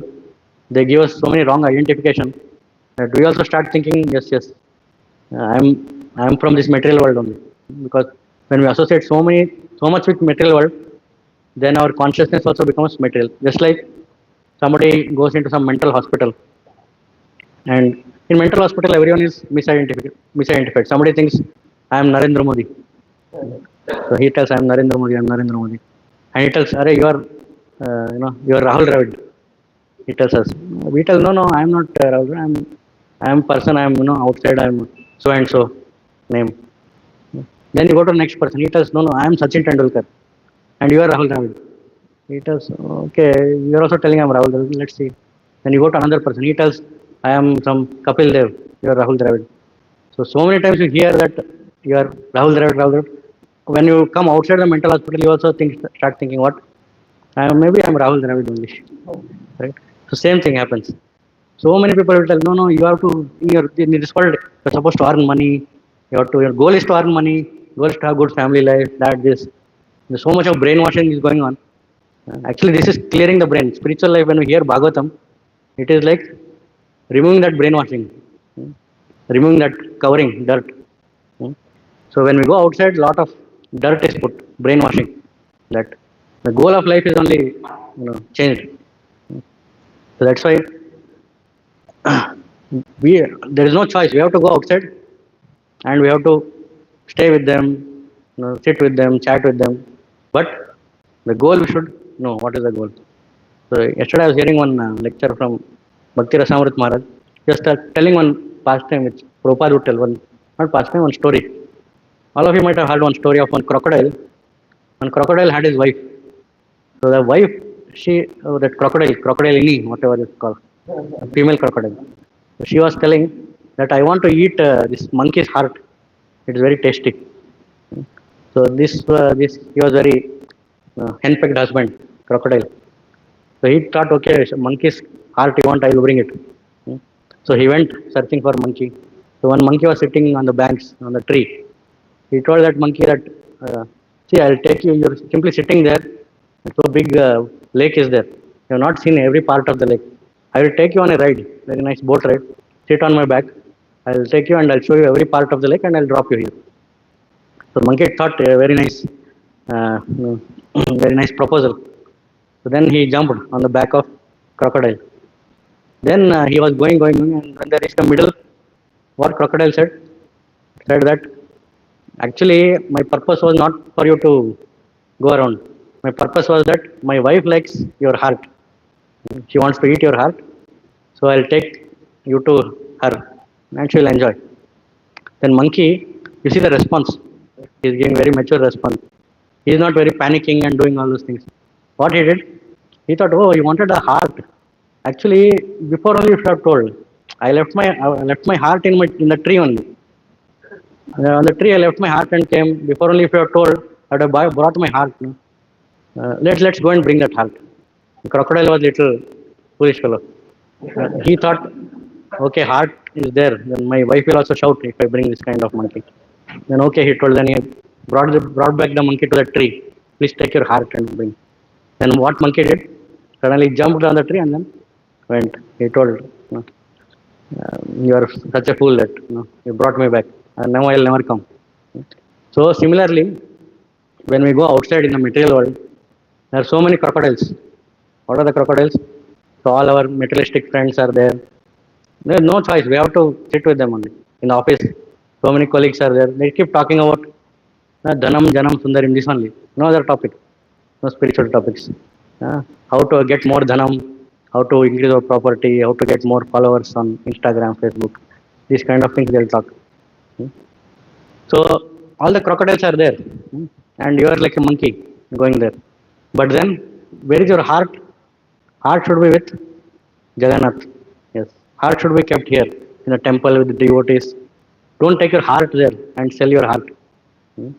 they give us so many wrong identification that we also start thinking, yes, I'm from this material world only. Because when we associate so much with material world, then our consciousness also becomes material. Just like somebody goes into some mental hospital, and in mental hospital everyone is misidentified. Somebody thinks I am Narendra Modi. So he tells I am Narendra Modi, I am Narendra Modi. And he tells, Are you are Rahul Dravid. He tells us. We tell, no, I am not Rahul Dravid. I am person, I am outside, I am so and so name. Then you go to the next person. He tells, no, I am Sachin Tendulkar. And you are Rahul Dravid. He tells, okay, you are also telling I am Rahul Dravid. Let's see. Then you go to another person. He tells, I am some Kapil Dev. You are Rahul Dravid. So many times you hear that you are Rahul Dravid. When you come outside the mental hospital, you also start thinking, what? Maybe I am Rahul Dravid only. Right? So same thing happens. So many people will tell, no, you have to, in this world, you're supposed to earn money. Your goal is to earn money. Goal is to have good family life, this. There's so much of brainwashing is going on. Actually, this is clearing the brain. Spiritual life, when we hear Bhagavatam, it is like removing that brainwashing, removing that covering, dirt. So when we go outside, lot of dirt is put, brainwashing. That the goal of life is only changed. So that's why there is no choice. We have to go outside, and we have to stay with them, sit with them, chat with them. But the goal, we should know what is the goal. So yesterday I was hearing one lecture from Bhakti Rasamrit Maharaj, just telling one pastime which Prabhupada would tell, not pastime, one story. All of you might have heard one story of one crocodile. One crocodile had his wife. So the wife, that crocodile ini, whatever it's called, a female crocodile. So she was telling that I want to eat this monkey's heart. It is very tasty. So this he was very henpecked husband, crocodile. So he thought, okay, monkey's heart you want, I will bring it. So he went searching for monkey. So one monkey was sitting on the banks, on the tree. He told that monkey that, see, I'll take you, you're simply sitting there. So big lake is there. You have not seen every part of the lake. I will take you on a ride, very nice boat ride. Sit on my back. I'll take you and I'll show you every part of the lake and I'll drop you here. So monkey thought a very nice, very nice proposal. So then he jumped on the back of crocodile. Then he was going, and when they reached the middle, what crocodile said? Said that actually my purpose was not for you to go around. My purpose was that my wife likes your heart. She wants to eat your heart. So I'll take you to her and she'll enjoy. Then monkey, you see the response. He's giving very mature response. He's not very panicking and doing all those things. What he did? He thought, oh, you wanted a heart. Actually, before only you should have told. I left my heart in the tree only. On the tree I left my heart and came. Before only if you have told, I would have brought my heart. Let's go and bring that heart. The crocodile was little foolish fellow. He thought, okay, heart is there. Then my wife will also shout if I bring this kind of monkey. Then okay, he told. Then he brought back the monkey to the tree. Please take your heart and bring. Then what monkey did? Suddenly jumped on the tree and then went. He told, you are such a fool that you brought me back. And now I will never come. So similarly, when we go outside in the material world, there are so many crocodiles. What are the crocodiles? So all our materialistic friends are there. There is no choice. We have to sit with them only. In the office, so many colleagues are there. They keep talking about Dhanam, Janam, Sundarim, this only. No other topic. No spiritual topics. How to get more Dhanam, how to increase our property, how to get more followers on Instagram, Facebook. These kind of things they'll talk. Hmm. So all the crocodiles are there, and you are like a monkey going there. But then, where is your heart? Heart should be with Jagannath. Yes, heart should be kept here in a temple with the devotees. Don't take your heart there and sell your heart. Hmm.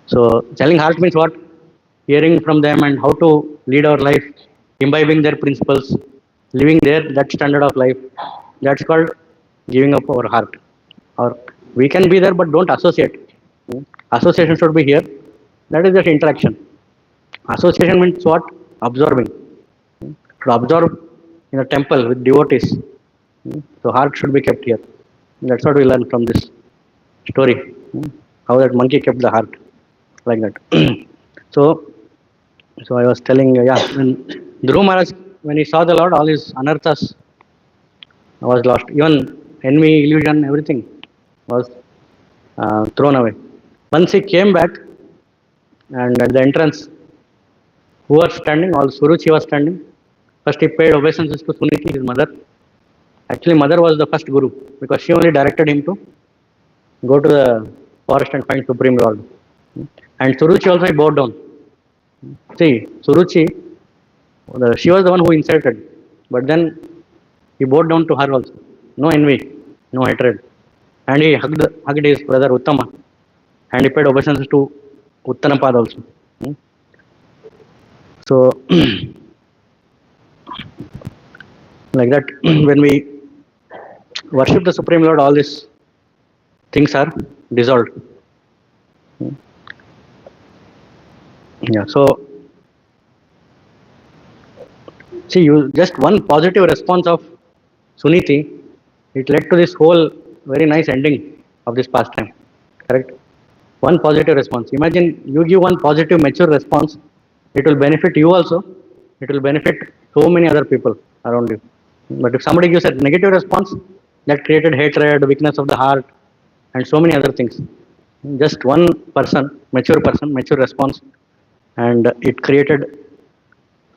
So selling heart means what? Hearing from them and how to lead our life, imbibing their principles, living their that standard of life. That's called giving up our heart. Or we can be there, but don't associate. Hmm. Association should be here. That is just interaction. Association means what? Absorbing. To absorb in a temple with devotees. So heart should be kept here. That's what we learn from this story. How that monkey kept the heart like that. so, so I was telling, when Dhruv Maharaj, when he saw the Lord, all his anarthas was lost. Even envy, illusion, everything was thrown away. Once he came back, and at the entrance, who was standing? All Suruchi was standing. First, he paid obeisances to Suniti, his mother. Actually, mother was the first guru because she only directed him to go to the forest and find Supreme Lord. And Suruchi also bowed down. See, Suruchi, she was the one who insulted, but then he bowed down to her also. No envy, no hatred. And he hugged his brother Uttama, and he paid obeisances to Uttanapad also. So, like that, when we worship the Supreme Lord, all these things are dissolved. Yeah, so see, you just one positive response of Suniti, it led to this whole very nice ending of this pastime. Correct? One positive response. Imagine you give one positive, mature response, it will benefit you also, it will benefit so many other people around you. But if somebody gives a negative response, that created hatred, weakness of the heart, and so many other things. Just one person, mature response, and it created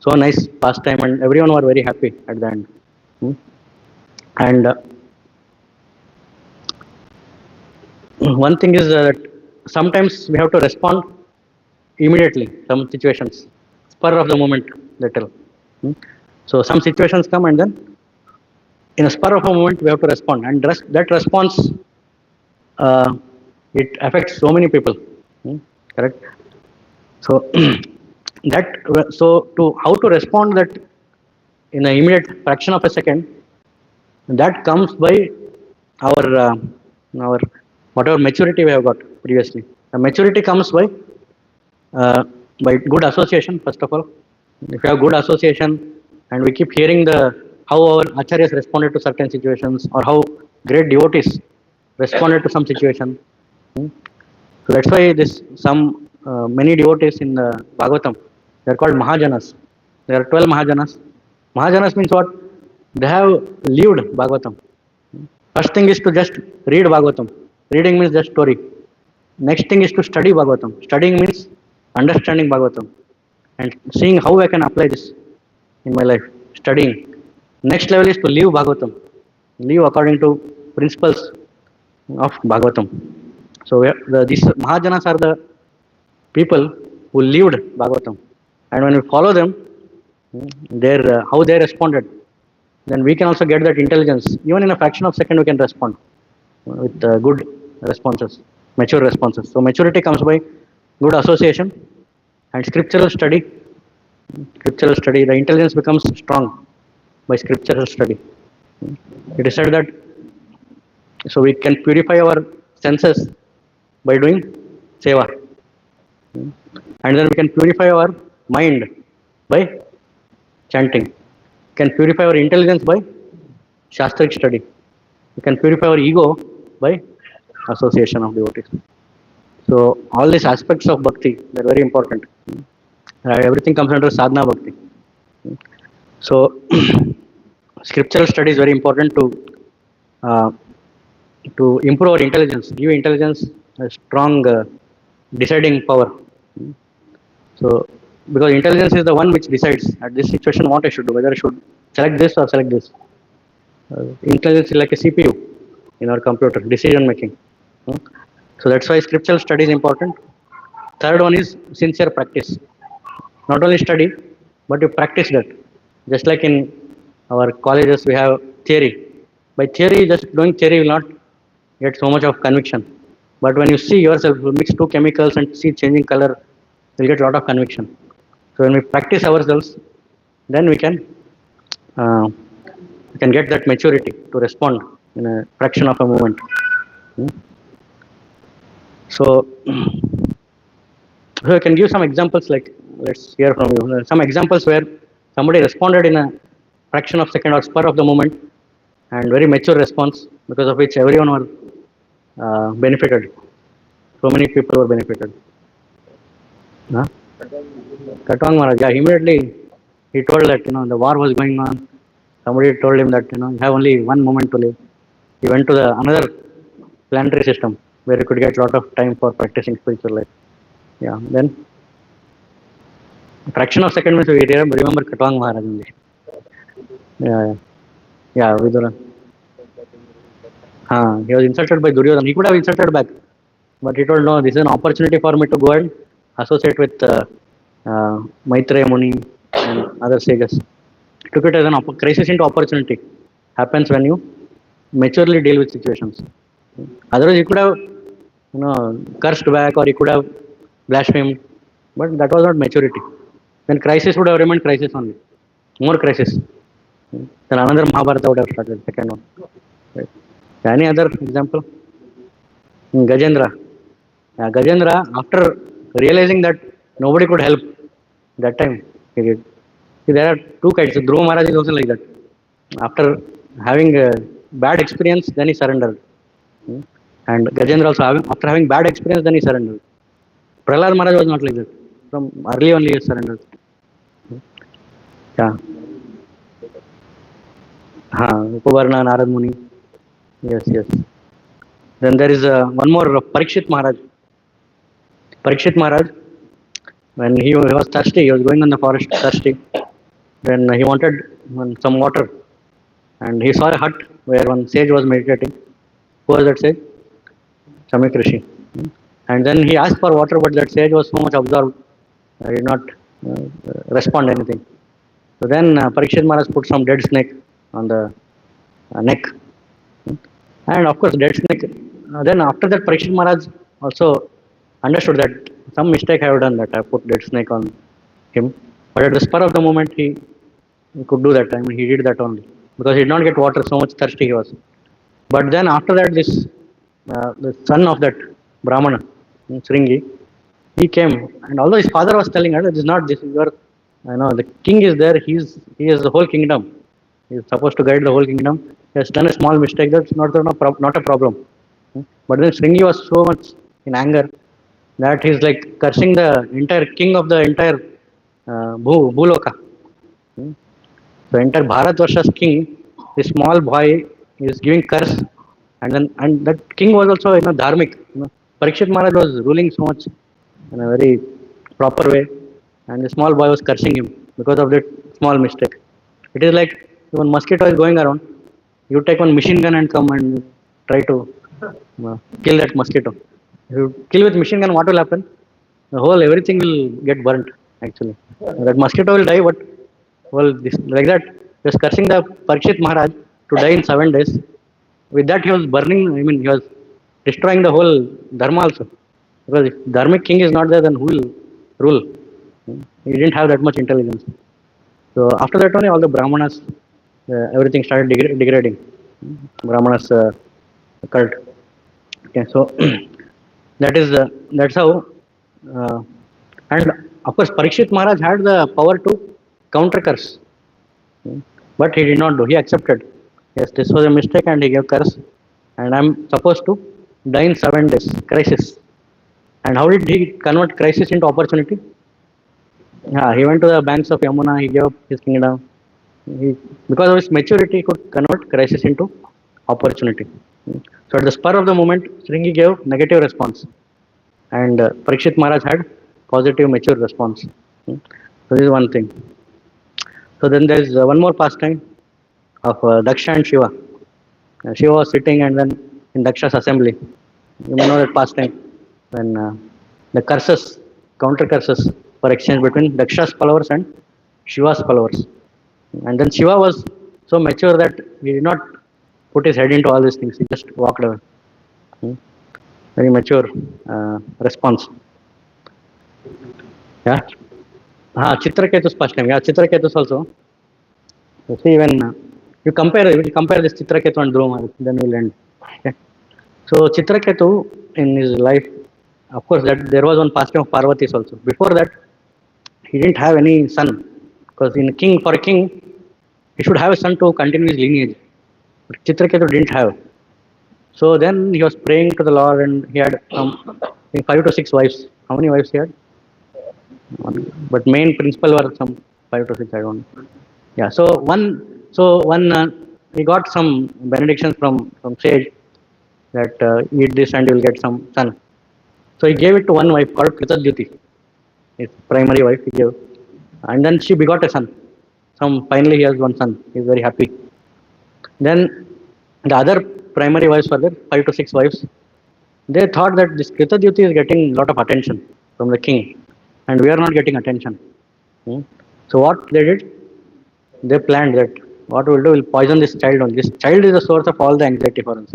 so nice pastime, and everyone were very happy at the end. And one thing is that sometimes we have to respond immediately. Some situations, spur of the moment, they tell. So some situations come, and then in a spur of a moment we have to respond, and that response it affects so many people. Correct? So to how to respond that in an immediate fraction of a second, that comes by our whatever maturity we have got previously. The maturity comes by good association. First of all, if you have good association, and we keep hearing how our acharyas responded to certain situations, or how great devotees responded to some situation. So that's why many devotees in the Bhagavatam, they are called Mahajanas. There are 12 Mahajanas. Mahajanas means what? They have lived Bhagavatam. First thing is to just read Bhagavatam. Reading means just story. Next thing is to study Bhagavatam. Studying means understanding Bhagavatam and seeing how I can apply this in my life. Studying. Next level is to live Bhagavatam. Live according to principles of Bhagavatam. So these Mahajanas are the people who lived Bhagavatam. And when we follow them, how they responded, then we can also get that intelligence. Even in a fraction of a second, we can respond with good responses, mature responses. So maturity comes by good association and scriptural study. Scriptural study, the intelligence becomes strong by scriptural study. It is said that so we can purify our senses by doing seva, and then we can purify our mind by chanting. We can purify our intelligence by shastric study. We can purify our ego by association of devotees. So all these aspects of bhakti, they're very important. Everything comes under sadhana bhakti. So scriptural study is very important uh, to improve our intelligence, give intelligence a strong deciding power. So because intelligence is the one which decides at this situation what I should do, whether I should select this or select this. Intelligence is like a CPU in our computer, decision making. Hmm. So that's why scriptural study is important. Third one is sincere practice. Not only study, but you practice that. Just like in our colleges, we have theory. By theory, just doing theory will not get so much of conviction. But when you see yourself, you mix two chemicals and see changing color, you'll get a lot of conviction. So when we practice ourselves, then uh, we can get that maturity to respond in a fraction of a moment. Hmm. So, so I can give some examples. Like, let's hear from you. Some examples where somebody responded in a fraction of second or spur of the moment, and very mature response because of which everyone were benefited. So many people were benefited. Huh? Katwang Maharaj, yeah, immediately he told that the war was going on. Somebody told him that you have only one moment to live. He went to the another planetary system where he could get a lot of time for practicing spiritual life. Yeah, then a fraction of second means we remember Katwang Maharaj only. Yeah, yeah, Vidura. He was insulted by Duryodhana. He could have insulted back, but he told no, this is an opportunity for me to go and associate with Maitreya Muni and other sages. Took it as an crisis into opportunity. Happens when you maturely deal with situations. Otherwise, he could have, cursed back or he could have blasphemed, but that was not maturity. Then crisis would have remained crisis only. More crisis. Then another Mahabharata would have started, second one. Right. Any other example? Gajendra. Gajendra, after realizing that nobody could help, that time he did. See, there are two kinds. Dhruva Maharaj is also like that. After having a bad experience, then he surrendered. And Gajendra also, after having bad experience, then he surrendered. Prahlad Maharaj was not like that. From early only he surrendered. Yeah. Upavarna, Narad Muni. Yes, yes. Then there is one more, Parikshit Maharaj. Parikshit Maharaj, when he was thirsty, he was going in the forest thirsty. Then he wanted some water. And he saw a hut where one sage was meditating. Who was that sage? Samik Rishi. And then he asked for water, but that sage was so much absorbed, he did not respond anything. So then Parikshit Maharaj put some dead snake on the neck. And of course, dead snake. Then after that, Parikshit Maharaj also understood that some mistake I have done, that I put dead snake on him. But at the spur of the moment, he could do that. I mean, he did that only because he did not get water. So much thirsty he was. But then after that, the son of that Brahmana, Sringi, he came, and although his father was telling her, "It is not this. The king is there. He is the whole kingdom. He is supposed to guide the whole kingdom. He has done a small mistake. That's not a problem." But then Sringi was so much in anger that he's like cursing the entire king of the entire Bhuloka. So entire Bharatvarsha's king, this small boy is giving curse, and that king was also dharmic. Parikshit Maharaj was ruling so much in a very proper way, and the small boy was cursing him because of that small mistake. It is like when mosquito is going around, you take one machine gun and come and try to kill that mosquito. If you kill with machine gun, what will happen? Everything will get burnt. Actually, that mosquito will die, but like that, just cursing the Parikshit Maharaj to die in 7 days. With that, he was burning. I mean, he was destroying the whole dharma also. Because if dharmic king is not there, then who will rule? He didn't have that much intelligence. So after that only all the Brahmanas, everything started degrading. Brahmanas cult. Okay, so that's how. And of course, Parikshit Maharaj had the power to counter curse, but he did not do. He accepted. Yes, this was a mistake, and he gave curse, and I'm supposed to die in 7 days. Crisis. And how did he convert crisis into opportunity? Yeah, he went to the banks of Yamuna, he gave up his kingdom. Because of his maturity, he could convert crisis into opportunity. So at the spur of the moment, Sringi gave negative response, and Parikshit Maharaj had positive, mature response. So this is one thing. So then there is one more pastime of Daksha and Shiva. Shiva was sitting and then in Daksha's assembly. You may know that pastime when the curses, counter curses were exchanged between Daksha's followers and Shiva's followers. And then Shiva was so mature that he did not put his head into all these things. He just walked away. Hmm. Very mature response. Yeah. Chitraketu's pastime. Yeah, Chitraketu's also. You see, when you compare this Chitraketu and Dhruva, then we'll end. Okay. So Chitraketu in his life, of course, that there was one pastime of Parvati's also. Before that, he didn't have any son, because for a king, he should have a son to continue his lineage. But Chitraketu didn't have. So then he was praying to the Lord, and he had 5 to 6 wives. How many wives he had? One. But main principal were some 5 to 6. I don't know. Yeah. So one he got some benedictions from sage that eat this and you will get some son. So he gave it to one wife called Kritadyuti, his primary wife. He gave, and then she begot a son. Finally he has one son. He is very happy. Then the other primary wives were there, 5 to 6 wives. They thought that this Kritadyuti is getting a lot of attention from the king, and we are not getting attention. So what they did, they planned that what we'll do, we'll poison this child only. This child is the source of all the anxiety for us.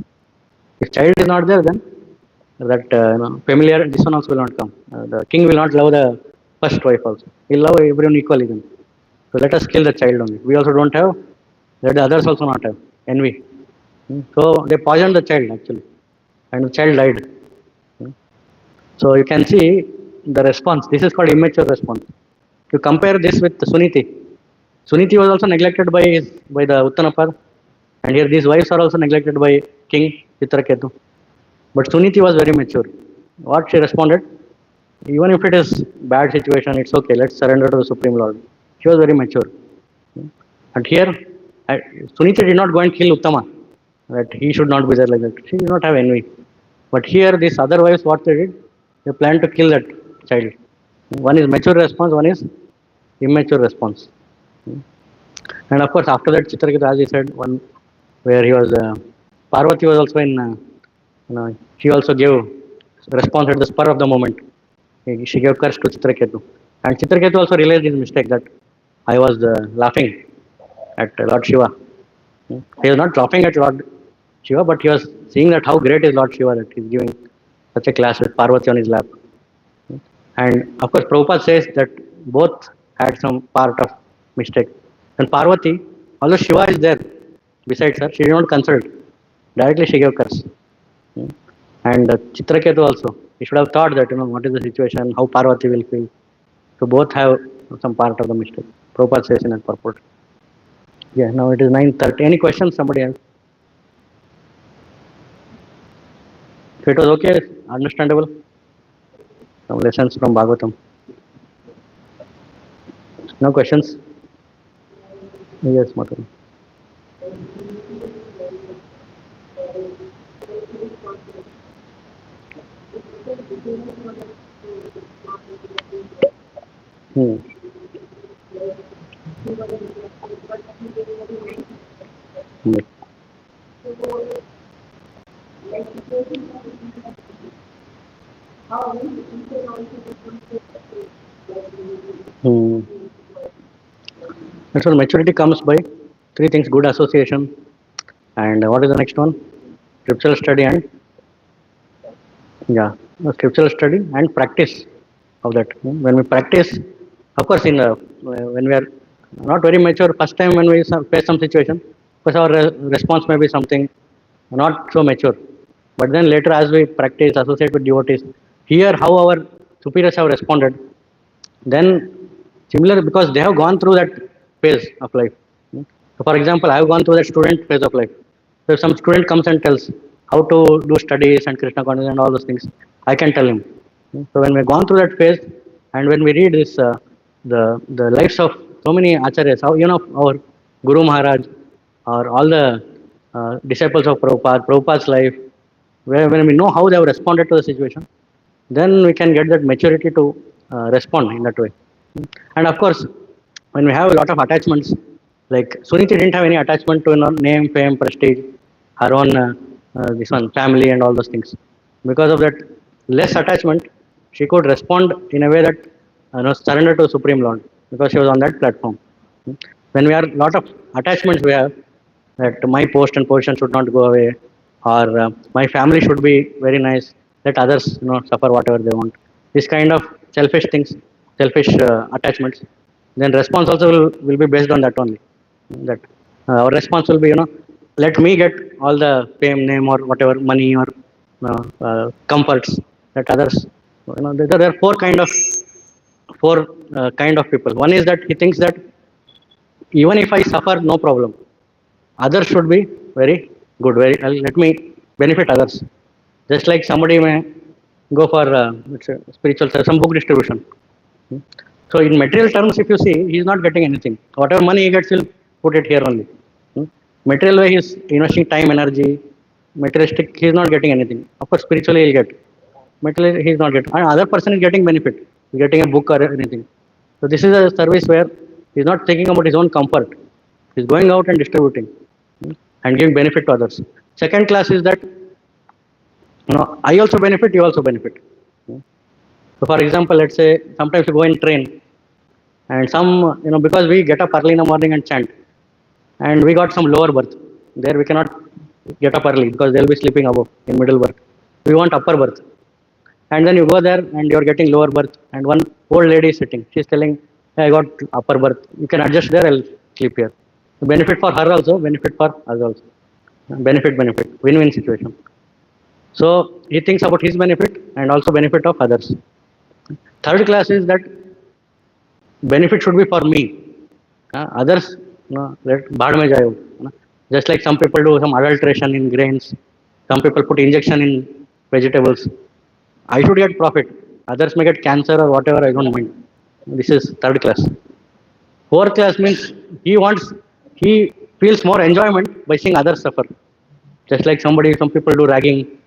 If child is not there, then that familiar, this one also will not come. The king will not love the first wife also. He'll love everyone equally then. So let us kill the child only. We also don't have, let the others also not have envy. So they poisoned the child actually, and the child died. So you can see the response. This is called immature response. You compare this with Suniti. Suniti was also neglected by the Uttanapar, and here these wives are also neglected by King Chitraketu. But Suniti was very mature. What she responded, even if it is bad situation, it's okay. Let's surrender to the Supreme Lord. She was very mature. And here, Suniti did not go and kill Uttama, that he should not be there like that. She did not have envy. But here, these other wives, what they did, they planned to kill that child. One is mature response, one is immature response. And of course, after that, Chitraketu, as he said, one where he was, Parvati was also in, she also gave response at the spur of the moment. She gave curse to Chitraketu. And Chitraketu also realized his mistake, that I was laughing at Lord Shiva. He was not laughing at Lord Shiva, but he was seeing that how great is Lord Shiva, that he is giving such a class with Parvati on his lap. And of course, Prabhupada says that both had some part of mistake. And Parvati, although Shiva is there besides her, she did not consult. Directly she gave curse. And Chitraketu also, he should have thought that, what is the situation, how Parvati will feel. So both have some part of the mistake. Prabhupada says in that purport. Yeah, now it is 9:30. Any questions, somebody else? So it was okay, understandable. Some lessons from Bhagavatam. No questions? Yes, Matan. Yes. That's what maturity comes by. 3 things: good association, and what is the next one? Scriptural study and scriptural study and practice of that. When we practice, of course, when we are not very mature, first time when we face some situation, because our response may be something not so mature. But then later, as we practice, associate with devotees, hear how our superiors have responded, then similar, because they have gone through that phase of life. So for example, I have gone through that student phase of life. So if some student comes and tells how to do studies and Krishna consciousness and all those things, I can tell him. So when we've gone through that phase, and when we read this, the lives of so many acharyas, how our Guru Maharaj, or all the disciples of Prabhupada, Prabhupada's life, where when we know how they have responded to the situation, then we can get that maturity to respond in that way. And of course, when we have a lot of attachments, like Suniti didn't have any attachment to name, fame, prestige, her own this one family and all those things. Because of that less attachment, she could respond in a way that surrender to Supreme Lord, because she was on that platform. When we are lot of attachments we have, that my post and position should not go away, or my family should be very nice, let others suffer whatever they want. This kind of selfish things, selfish attachments, then response also will be based on that only. That our response will be, let me get all the fame, name, or whatever money, or comforts, that others, there are four kind of people. One is that he thinks that even if I suffer, no problem, others should be very good, very let me benefit others. Just like somebody may go for let's say spiritual some book distribution. Hmm. So in material terms, if you see, he is not getting anything. Whatever money he gets, he'll put it here only. Hmm. Material way, he is investing time, energy. Materialistic, he is not getting anything. Of course, spiritually he'll get. Materially, he is not getting. And other person is getting benefit. He's getting a book or anything. So this is a service where he's not thinking about his own comfort. He's going out and distributing, and giving benefit to others. Second class is that, I also benefit, you also benefit. So for example, let's say sometimes you go in train, and some, because we get up early in the morning and chant, and we got some lower berth. There we cannot get up early because they'll be sleeping above in middle berth. We want upper berth. And then you go there and you're getting lower berth, and one old lady is sitting. She's telling, hey, I got upper berth. You can adjust there, I'll sleep here. Benefit for her also, benefit for us also. Benefit, win-win situation. So he thinks about his benefit and also benefit of others. Third class is that benefit should be for me. Others, let bad mein jaye. Just like some people do some adulteration in grains, some people put injection in vegetables. I should get profit. Others may get cancer or whatever, I don't mind. This is third class. Fourth class means he feels more enjoyment by seeing others suffer. Just like some people do ragging,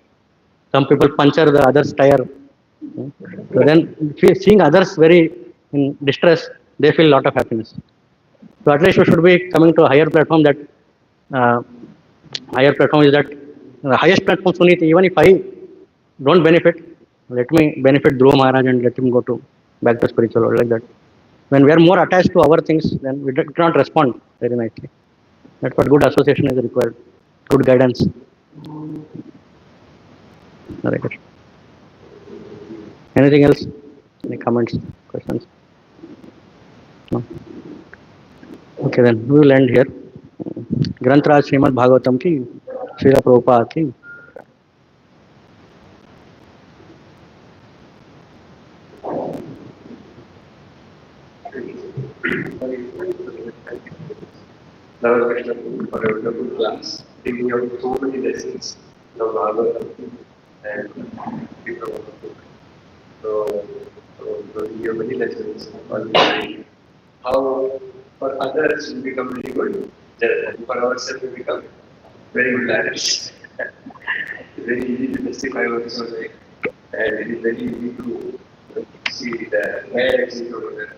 some people puncture the other's tire. So then, seeing others very in distress, they feel a lot of happiness. So at least we should be coming to a higher platform. That uh, higher platform is that the highest platform, Sunit. Even if I don't benefit, let me benefit Dhruva Maharaj and let him go to back to spiritual world, like that. When we are more attached to our things, then we cannot respond very nicely. That's what good association is required. Good guidance. Hare Krishna. Anything else? Any comments, questions? No? Okay, then we will end here. ग्रंथराज Shrimad Bhagavatam की, श्रील प्रभुपाद की. Lord Krishna for a wonderful class, taking out so many lessons from Bhagavatam and from our book. So we have many lessons on how for others we become very good, and for ourselves we become very good learners. It's very easy to justify also, like, and it is very easy to see the where exit over there.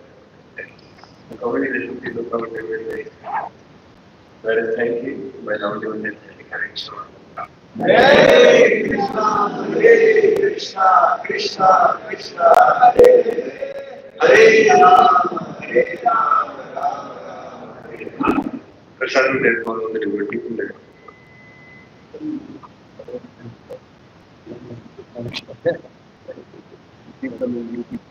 The comedy lessons people come very. Well, thank you. My Lord, you will let me correct. Hare Krishna, Hare Krishna, Krishna Krishna, Hare Hare, Hare Rama, Hare Rama, Rama Rama, Hare Hare. Prasad will then follow the devotee in the YouTube